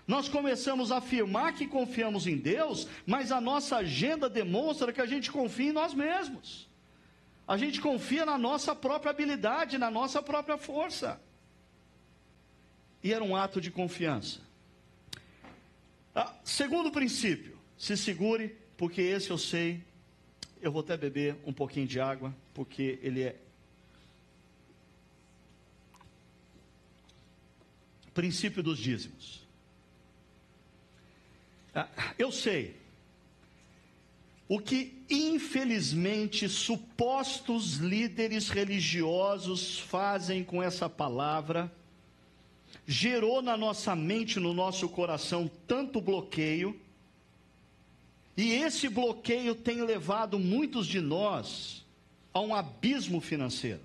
Nós começamos a afirmar que confiamos em Deus, mas a nossa agenda demonstra que a gente confia em nós mesmos. A gente confia na nossa própria habilidade, na nossa própria força. E era um ato de confiança. Segundo princípio, se segure, porque esse eu sei, eu vou até beber um pouquinho de água, porque ele é... Princípio dos dízimos. Eu sei o que infelizmente supostos líderes religiosos fazem com essa palavra, gerou na nossa mente, no nosso coração, tanto bloqueio, e esse bloqueio tem levado muitos de nós a um abismo financeiro.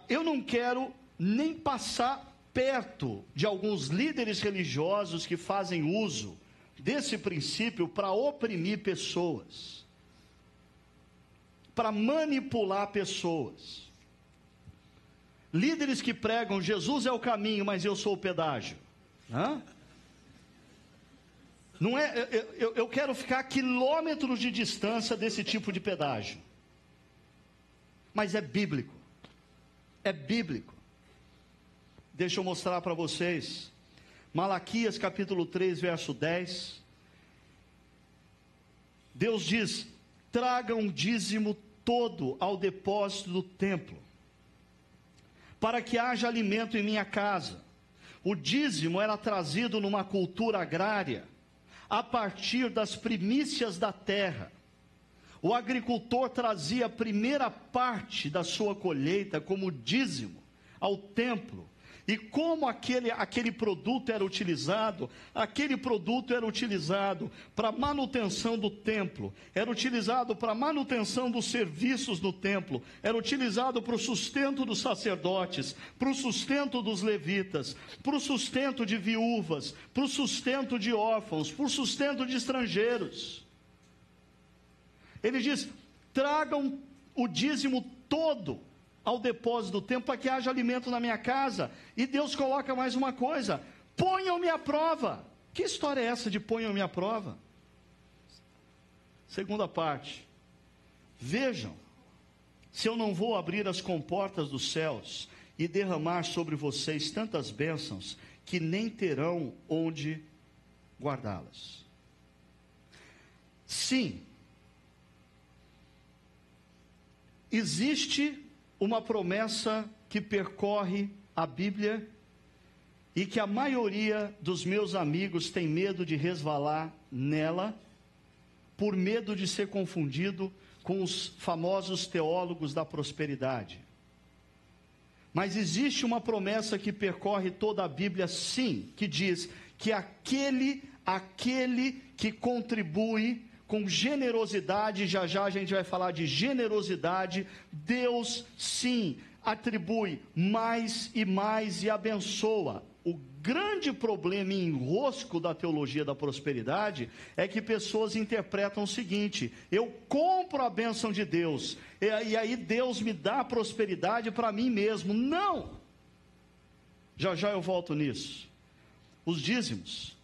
Eu não quero nem passar perto de alguns líderes religiosos que fazem uso desse princípio para oprimir pessoas, para manipular pessoas. Líderes que pregam, Jesus é o caminho, mas eu sou o pedágio. Não é, eu quero ficar a quilômetros de distância desse tipo de pedágio. Mas é bíblico. É bíblico. Deixa eu mostrar para vocês. Malaquias capítulo 3, verso 10. Deus diz: tragam um dízimo todo ao depósito do templo, para que haja alimento em minha casa. O dízimo era trazido numa cultura agrária, a partir das primícias da terra. O agricultor trazia a primeira parte da sua colheita como dízimo ao templo. E como aquele produto era utilizado? Aquele produto era utilizado para manutenção do templo, era utilizado para manutenção dos serviços no templo, era utilizado para o sustento dos sacerdotes, para o sustento dos levitas, para o sustento de viúvas, para o sustento de órfãos, para o sustento de estrangeiros. Ele diz: tragam o dízimo todo ao depósito do templo, para que haja alimento na minha casa. E Deus coloca mais uma coisa: ponham-me à prova. Que história é essa de ponham-me à prova? Segunda parte: vejam se eu não vou abrir as comportas dos céus e derramar sobre vocês tantas bênçãos que nem terão onde guardá-las. Sim, existe uma promessa que percorre a Bíblia e que a maioria dos meus amigos tem medo de resvalar nela, por medo de ser confundido com os famosos teólogos da prosperidade. Mas existe uma promessa que percorre toda a Bíblia, sim, que diz que aquele que contribui com generosidade, já a gente vai falar de generosidade, Deus sim atribui mais e abençoa. O grande problema e enrosco da teologia da prosperidade é que pessoas interpretam o seguinte: eu compro a bênção de Deus, e aí Deus me dá a prosperidade para mim mesmo. Não! Já já eu volto nisso. Os dízimos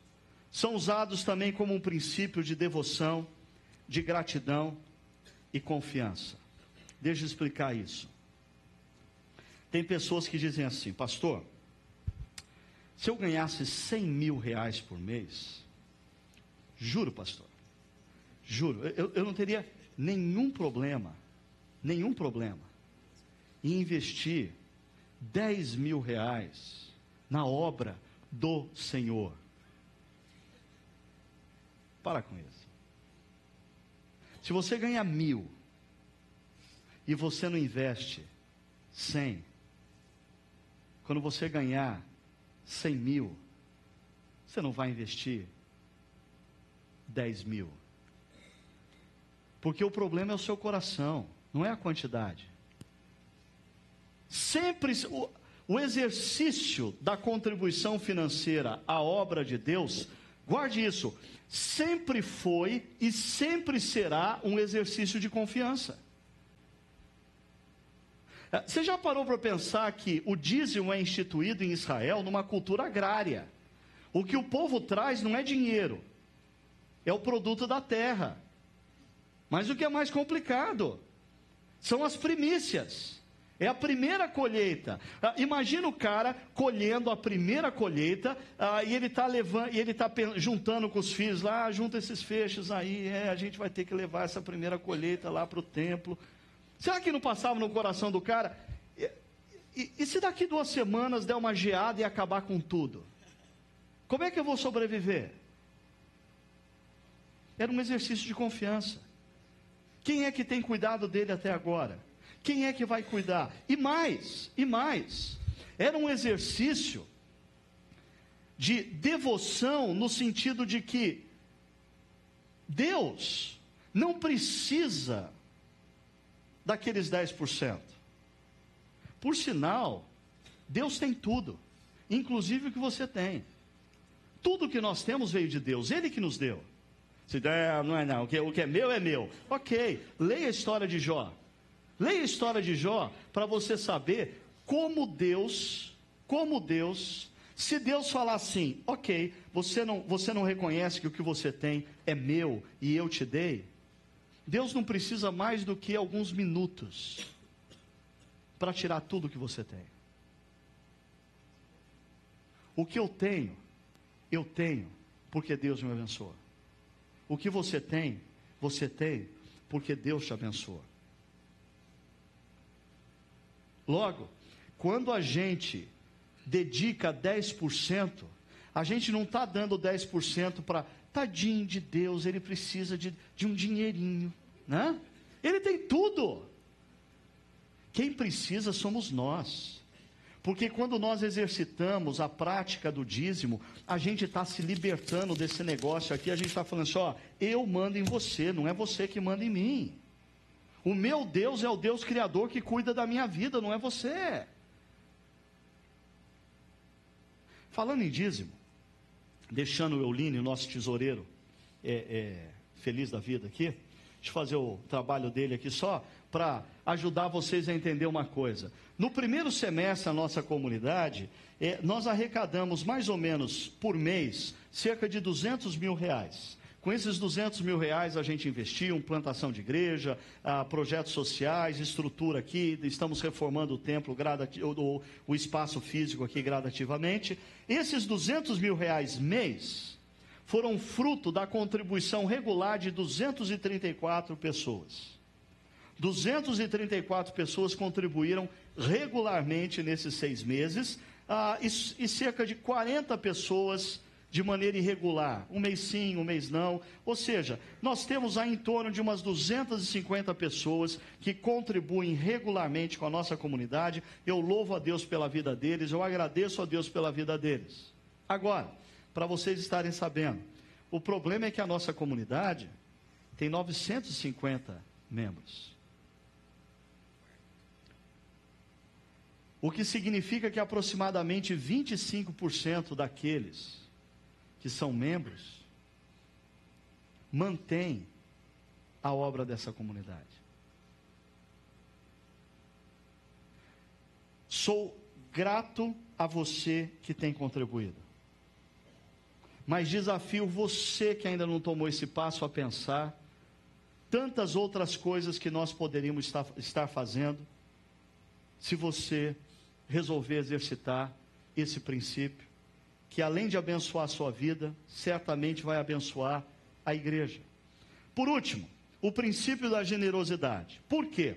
são usados também como um princípio de devoção, de gratidão e confiança. Deixa eu explicar isso. Tem pessoas que dizem assim: pastor, se eu ganhasse 100 mil reais por mês, juro, pastor, juro, eu não teria nenhum problema em investir 10 mil reais na obra do Senhor. Para com isso. Se você ganha 1.000 e você não investe 100, quando você ganhar 100 mil, você não vai investir 10 mil. Porque o problema é o seu coração, não é a quantidade. Sempre o exercício da contribuição financeira à obra de Deus, guarde isso, sempre foi e sempre será um exercício de confiança. Você já parou para pensar que o dízimo é instituído em Israel numa cultura agrária? O que o povo traz não é dinheiro, é o produto da terra. Mas o que é mais complicado são as primícias. É a primeira colheita. Imagina o cara colhendo a primeira colheita, e ele está juntando com os filhos lá, junta esses feixes aí, a gente vai ter que levar essa primeira colheita lá para o templo. Será que não passava no coração do cara? E se daqui 2 semanas der uma geada e acabar com tudo? Como é que eu vou sobreviver? Era um exercício de confiança. Quem é que tem cuidado dele até agora? Quem é que vai cuidar? E mais, era um exercício de devoção no sentido de que Deus não precisa daqueles 10%. Por sinal, Deus tem tudo, inclusive o que você tem. Tudo que nós temos veio de Deus, Ele que nos deu. Se der, não é não, o que é meu é meu. Ok, leia a história de Jó. Leia a história de Jó para você saber como Deus, se Deus falar assim, ok, você não reconhece que o que você tem é meu e eu te dei, Deus não precisa mais do que alguns minutos para tirar tudo que você tem. O que eu tenho porque Deus me abençoa. O que você tem porque Deus te abençoa. Logo, quando a gente dedica 10%, a gente não está dando 10% para, tadinho de Deus, ele precisa de um dinheirinho, né? Ele tem tudo. Quem precisa somos nós. Porque quando nós exercitamos a prática do dízimo, a gente está se libertando desse negócio aqui, a gente está falando assim, ó, eu mando em você, não é você que manda em mim. O meu Deus é o Deus Criador que cuida da minha vida, não é você. Falando em dízimo, deixando o Euline, nosso tesoureiro, feliz da vida aqui, deixa eu fazer o trabalho dele aqui só, para ajudar vocês a entender uma coisa. No primeiro semestre da nossa comunidade, nós arrecadamos mais ou menos por mês, cerca de 200 mil reais. Com esses 200 mil reais a gente investiu em plantação de igreja, projetos sociais, estrutura aqui, estamos reformando o templo, o espaço físico aqui gradativamente. Esses 200 mil reais mês foram fruto da contribuição regular de 234 pessoas. 234 pessoas contribuíram regularmente nesses 6 meses, e cerca de 40 pessoas de maneira irregular, um mês sim, um mês não, ou seja, nós temos aí em torno de umas 250 pessoas que contribuem regularmente com a nossa comunidade. Eu louvo a Deus pela vida deles, eu agradeço a Deus pela vida deles. Agora, para vocês estarem sabendo, o problema é que a nossa comunidade tem 950 membros. O que significa que aproximadamente 25% daqueles que são membros, mantém a obra dessa comunidade. Sou grato a você que tem contribuído. Mas desafio você que ainda não tomou esse passo a pensar tantas outras coisas que nós poderíamos estar fazendo, se você resolver exercitar esse princípio, que além de abençoar a sua vida, certamente vai abençoar a igreja. Por último, o princípio da generosidade. Por quê?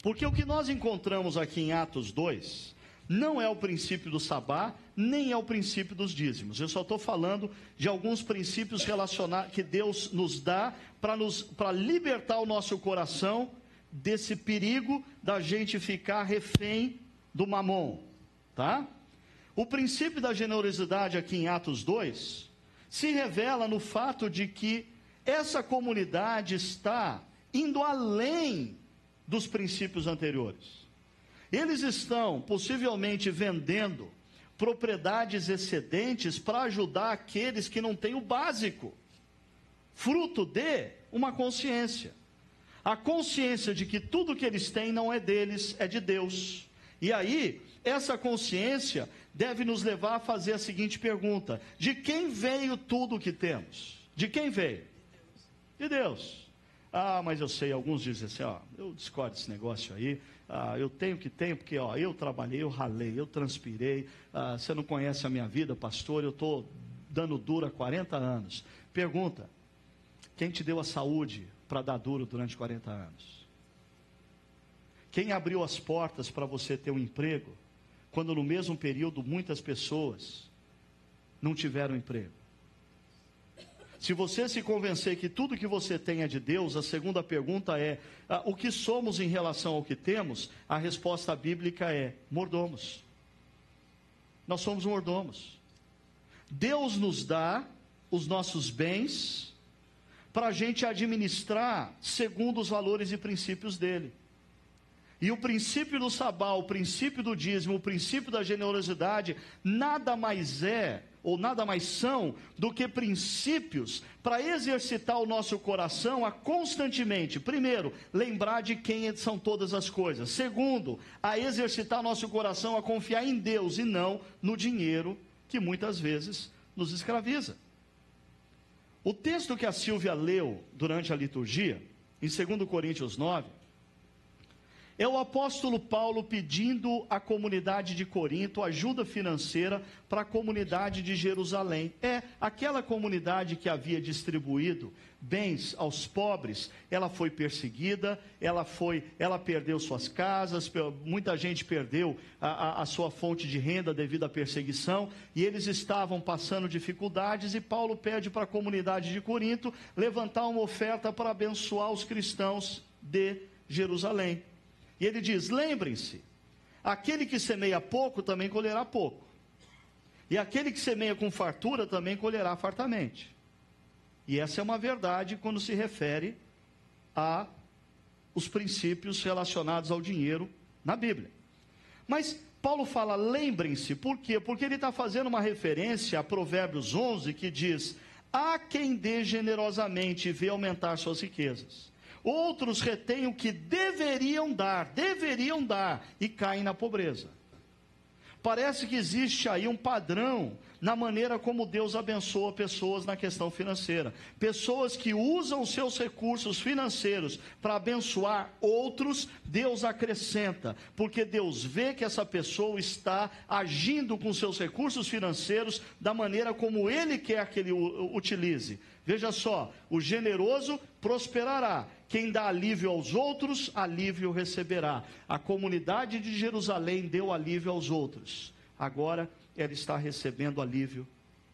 Porque o que nós encontramos aqui em Atos 2, não é o princípio do sabá, nem é o princípio dos dízimos. Eu só estou falando de alguns princípios relacionados que Deus nos dá para libertar o nosso coração desse perigo da gente ficar refém do mamon, tá? O princípio da generosidade aqui em Atos 2 se revela no fato de que essa comunidade está indo além dos princípios anteriores. Eles estão possivelmente vendendo propriedades excedentes para ajudar aqueles que não têm o básico, fruto de uma consciência. A consciência de que tudo que eles têm não é deles, é de Deus. E aí, essa consciência deve nos levar a fazer a seguinte pergunta: de quem veio tudo o que temos? De quem veio? De Deus. Ah, mas eu sei, alguns dizem assim, eu discordo desse negócio aí, eu tenho que tenho, porque eu trabalhei, eu ralei, eu transpirei, você não conhece a minha vida, pastor, eu estou dando duro há 40 anos. Pergunta: quem te deu a saúde para dar duro durante 40 anos? Quem abriu as portas para você ter um emprego, quando no mesmo período muitas pessoas não tiveram emprego? Se você se convencer que tudo que você tem é de Deus, a segunda pergunta é, o que somos em relação ao que temos? A resposta bíblica é, mordomos. Nós somos mordomos. Deus nos dá os nossos bens para a gente administrar segundo os valores e princípios dele. E o princípio do sabá, o princípio do dízimo, o princípio da generosidade, nada mais é, ou nada mais são, do que princípios para exercitar o nosso coração a constantemente, primeiro, lembrar de quem são todas as coisas. Segundo, a exercitar nosso coração a confiar em Deus e não no dinheiro que muitas vezes nos escraviza. O texto que a Silvia leu durante a liturgia, em 2 Coríntios 9, é o apóstolo Paulo pedindo à comunidade de Corinto ajuda financeira para a comunidade de Jerusalém. É aquela comunidade que havia distribuído bens aos pobres. Ela foi perseguida, ela perdeu suas casas, muita gente perdeu a sua fonte de renda devido à perseguição, e eles estavam passando dificuldades, e Paulo pede para a comunidade de Corinto levantar uma oferta para abençoar os cristãos de Jerusalém. E ele diz, lembrem-se, aquele que semeia pouco também colherá pouco, e aquele que semeia com fartura também colherá fartamente. E essa é uma verdade quando se refere a os princípios relacionados ao dinheiro na Bíblia. Mas Paulo fala, lembrem-se, por quê? Porque ele está fazendo uma referência a Provérbios 11, que diz, há quem dê generosamente e vê aumentar suas riquezas. Outros retêm o que deveriam dar, e caem na pobreza. Parece que existe aí um padrão na maneira como Deus abençoa pessoas na questão financeira. Pessoas que usam seus recursos financeiros para abençoar outros, Deus acrescenta, porque Deus vê que essa pessoa está agindo com seus recursos financeiros da maneira como Ele quer que ele utilize. Veja só, o generoso prosperará. Quem dá alívio aos outros, alívio receberá. A comunidade de Jerusalém deu alívio aos outros. Agora, ela está recebendo alívio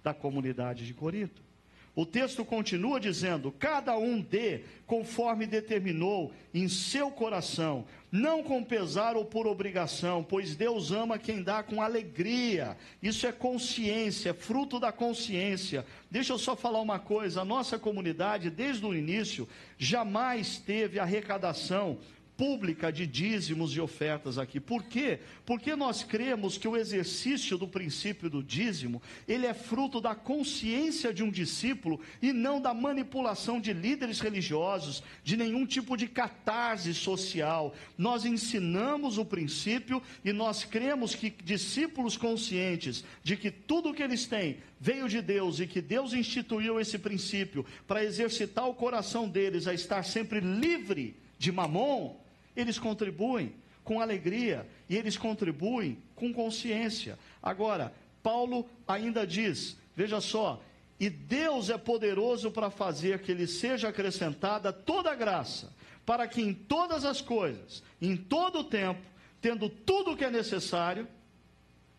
da comunidade de Corinto. O texto continua dizendo, cada um dê conforme determinou em seu coração, não com pesar ou por obrigação, pois Deus ama quem dá com alegria. Isso é consciência, é fruto da consciência. Deixa eu só falar uma coisa, a nossa comunidade, desde o início, jamais teve arrecadação pública de dízimos e ofertas aqui. Por quê? Porque nós cremos que o exercício do princípio do dízimo, ele é fruto da consciência de um discípulo e não da manipulação de líderes religiosos, de nenhum tipo de catarse social. Nós ensinamos o princípio e nós cremos que discípulos conscientes de que tudo o que eles têm veio de Deus e que Deus instituiu esse princípio para exercitar o coração deles a estar sempre livre de mamon, eles contribuem com alegria e eles contribuem com consciência. Agora, Paulo ainda diz, veja só, e Deus é poderoso para fazer que lhe seja acrescentada toda a graça, para que em todas as coisas, em todo o tempo, tendo tudo o que é necessário,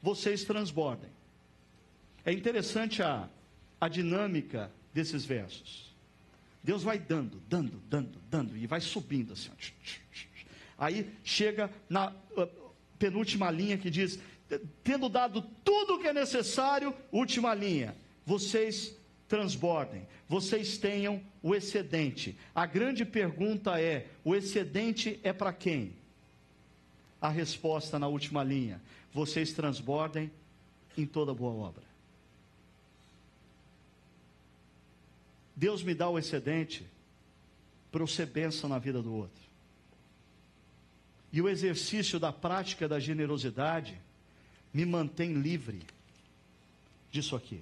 vocês transbordem. É interessante a dinâmica desses versos. Deus vai dando, e vai subindo assim. Aí chega na penúltima linha que diz, tendo dado tudo o que é necessário, última linha, vocês transbordem, vocês tenham o excedente. A grande pergunta é, o excedente é para quem? A resposta na última linha, vocês transbordem em toda boa obra. Deus me dá o excedente para eu ser bênção na vida do outro. E o exercício da prática da generosidade me mantém livre disso aqui.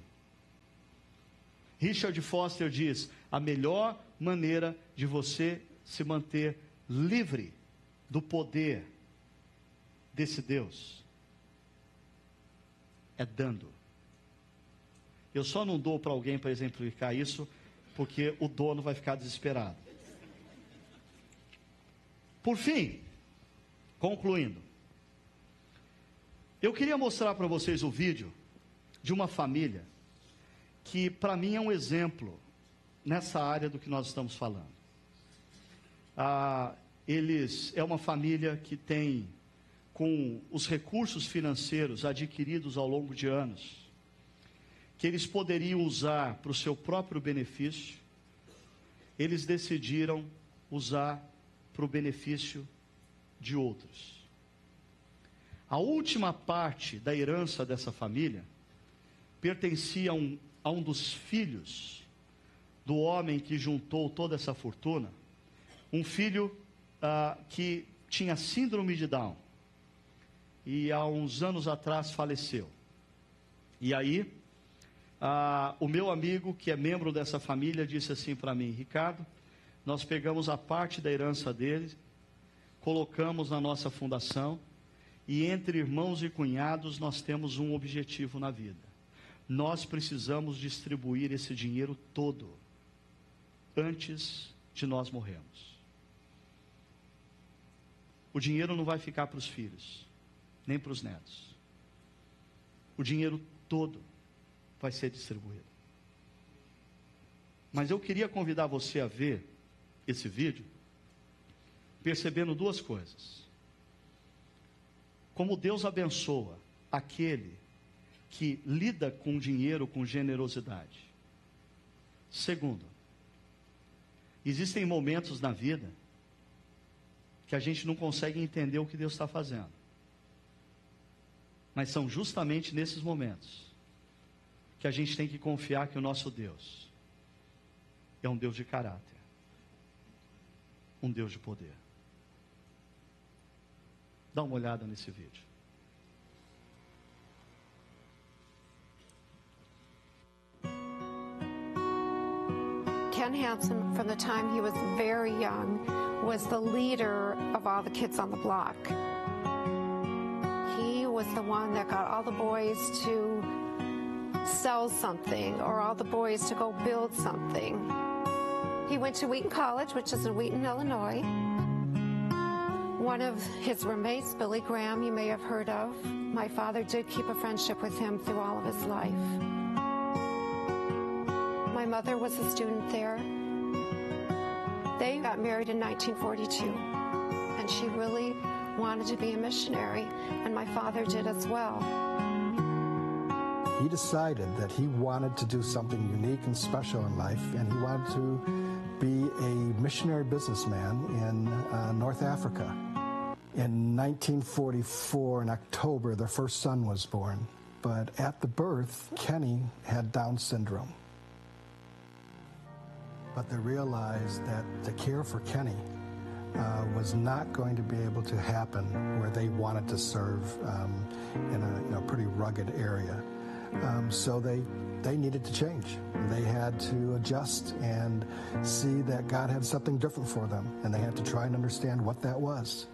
Richard Foster diz, a melhor maneira de você se manter livre do poder desse Deus é dando. Eu só não dou para alguém para exemplificar isso, porque o dono vai ficar desesperado. Por fim, concluindo, eu queria mostrar para vocês o vídeo de uma família que para mim é um exemplo nessa área do que nós estamos falando. É uma família que tem, com os recursos financeiros adquiridos ao longo de anos, que eles poderiam usar para o seu próprio benefício, eles decidiram usar para o benefício de outros. A última parte da herança dessa família pertencia a um dos filhos do homem que juntou toda essa fortuna, um filho que tinha síndrome de Down, e há uns anos atrás faleceu. E aí, o meu amigo, que é membro dessa família, disse assim para mim, Ricardo, nós pegamos a parte da herança dele, colocamos na nossa fundação, e entre irmãos e cunhados nós temos um objetivo na vida. Nós precisamos distribuir esse dinheiro todo, antes de nós morrermos. O dinheiro não vai ficar para os filhos, nem para os netos. O dinheiro todo vai ser distribuído. Mas eu queria convidar você a ver esse vídeo, percebendo duas coisas. Como Deus abençoa aquele que lida com dinheiro com generosidade. Segundo, existem momentos na vida que a gente não consegue entender o que Deus está fazendo. Mas são justamente nesses momentos que a gente tem que confiar que o nosso Deus é um Deus de caráter, um Deus de poder. Dá uma olhada nesse vídeo. Ken Hansen, from the time he was very young, was the leader of all the kids on the block. He was the one that got all the boys to sell something, or all the boys to go build something. He went to Wheaton College, which is in Wheaton, Illinois. One of his roommates, Billy Graham, you may have heard of. My father did keep a friendship with him through all of his life. My mother was a student there. They got married in 1942, and she really wanted to be a missionary, and my father did as well. He decided that he wanted to do something unique and special in life, and he wanted to be a missionary businessman in North Africa. In 1944, in October, their first son was born. But at the birth, Kenny had Down syndrome. But they realized that the care for Kenny was not going to be able to happen where they wanted to serve in a pretty rugged area. So they needed to change. They had to adjust and see that God had something different for them, and they had to try and understand what that was.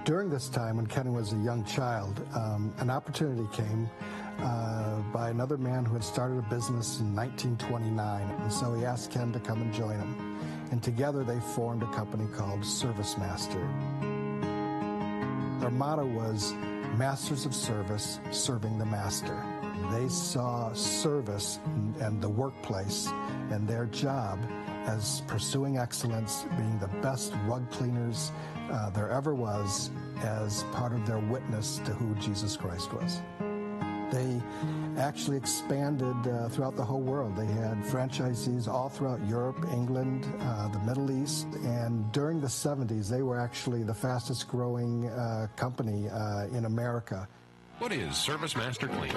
During this time, when Kenny was a young child, an opportunity came by another man who had started a business in 1929, and so he asked Ken to come and join him. And together they formed a company called ServiceMaster. Their motto was, Masters of Service, Serving the Master. They saw service and the workplace and their job as pursuing excellence, being the best rug cleaners there ever was, as part of their witness to who Jesus Christ was. They actually expanded throughout the whole world. They had franchisees all throughout Europe, England, the Middle East, and during the 70s, they were actually the fastest growing company in America. What is ServiceMaster Clean?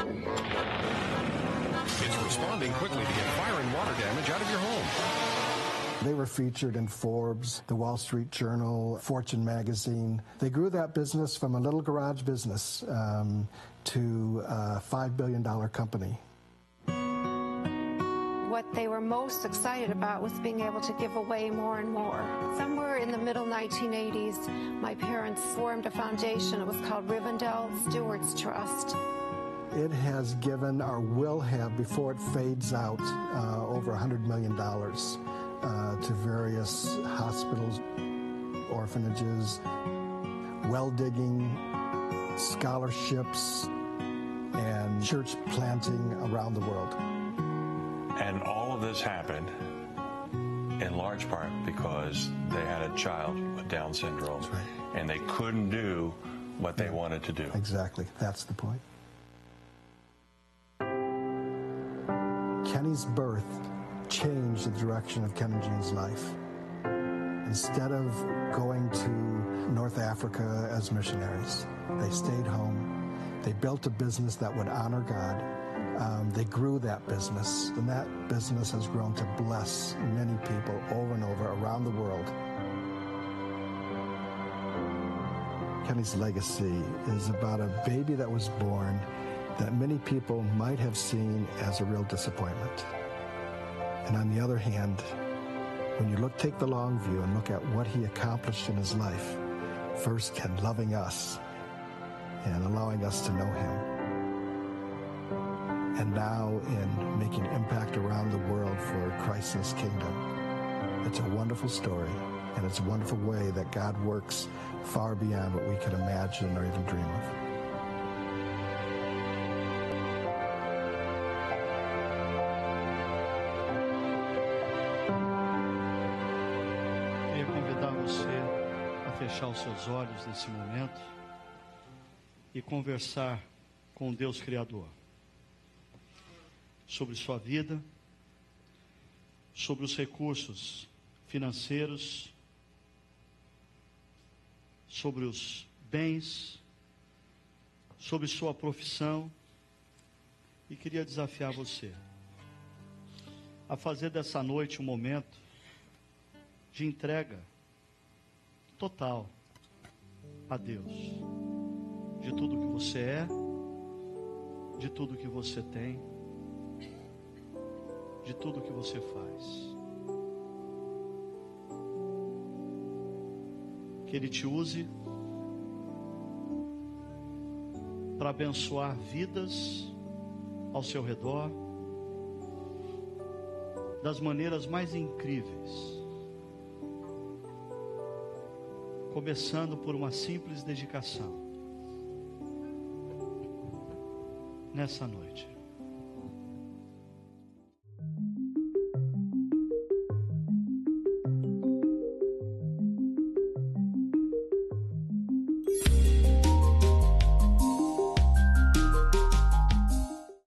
It's responding quickly to get fire and water damage out of your home. They were featured in Forbes, the Wall Street Journal, Fortune magazine. They grew that business from a little garage business to a $5 billion company. What they were most excited about was being able to give away more and more. Somewhere in the middle 1980s, my parents formed a foundation. It was called Rivendell Stewards Trust. It has given, or will have, before it fades out, over $100 million to various hospitals, orphanages, well digging, scholarships, and church planting around the world. And all of this happened in large part because they had a child with Down syndrome. That's right. And they couldn't do what they wanted to do. Exactly. That's the point. Kenny's birth changed the direction of Ken and Jean's life. Instead of going to North Africa as missionaries, they stayed home. They built a business that would honor God. They grew that business, and that business has grown to bless many people over and over around the world. Kenny's legacy is about a baby that was born that many people might have seen as a real disappointment. And on the other hand, when you take the long view and look at what he accomplished in his life, first in loving us and allowing us to know him, and now in making impact around the world for Christ's kingdom. It's a wonderful story, and it's a wonderful way that God works far beyond what we could imagine or even dream of. Fechar os seus olhos nesse momento e conversar com Deus Criador sobre sua vida, sobre os recursos financeiros, sobre os bens, sobre sua profissão, e queria desafiar você a fazer dessa noite um momento de entrega total a Deus, de tudo que você é, de tudo que você tem, de tudo que você faz. Que Ele te use para abençoar vidas ao seu redor das maneiras mais incríveis. Começando por uma simples dedicação nessa noite.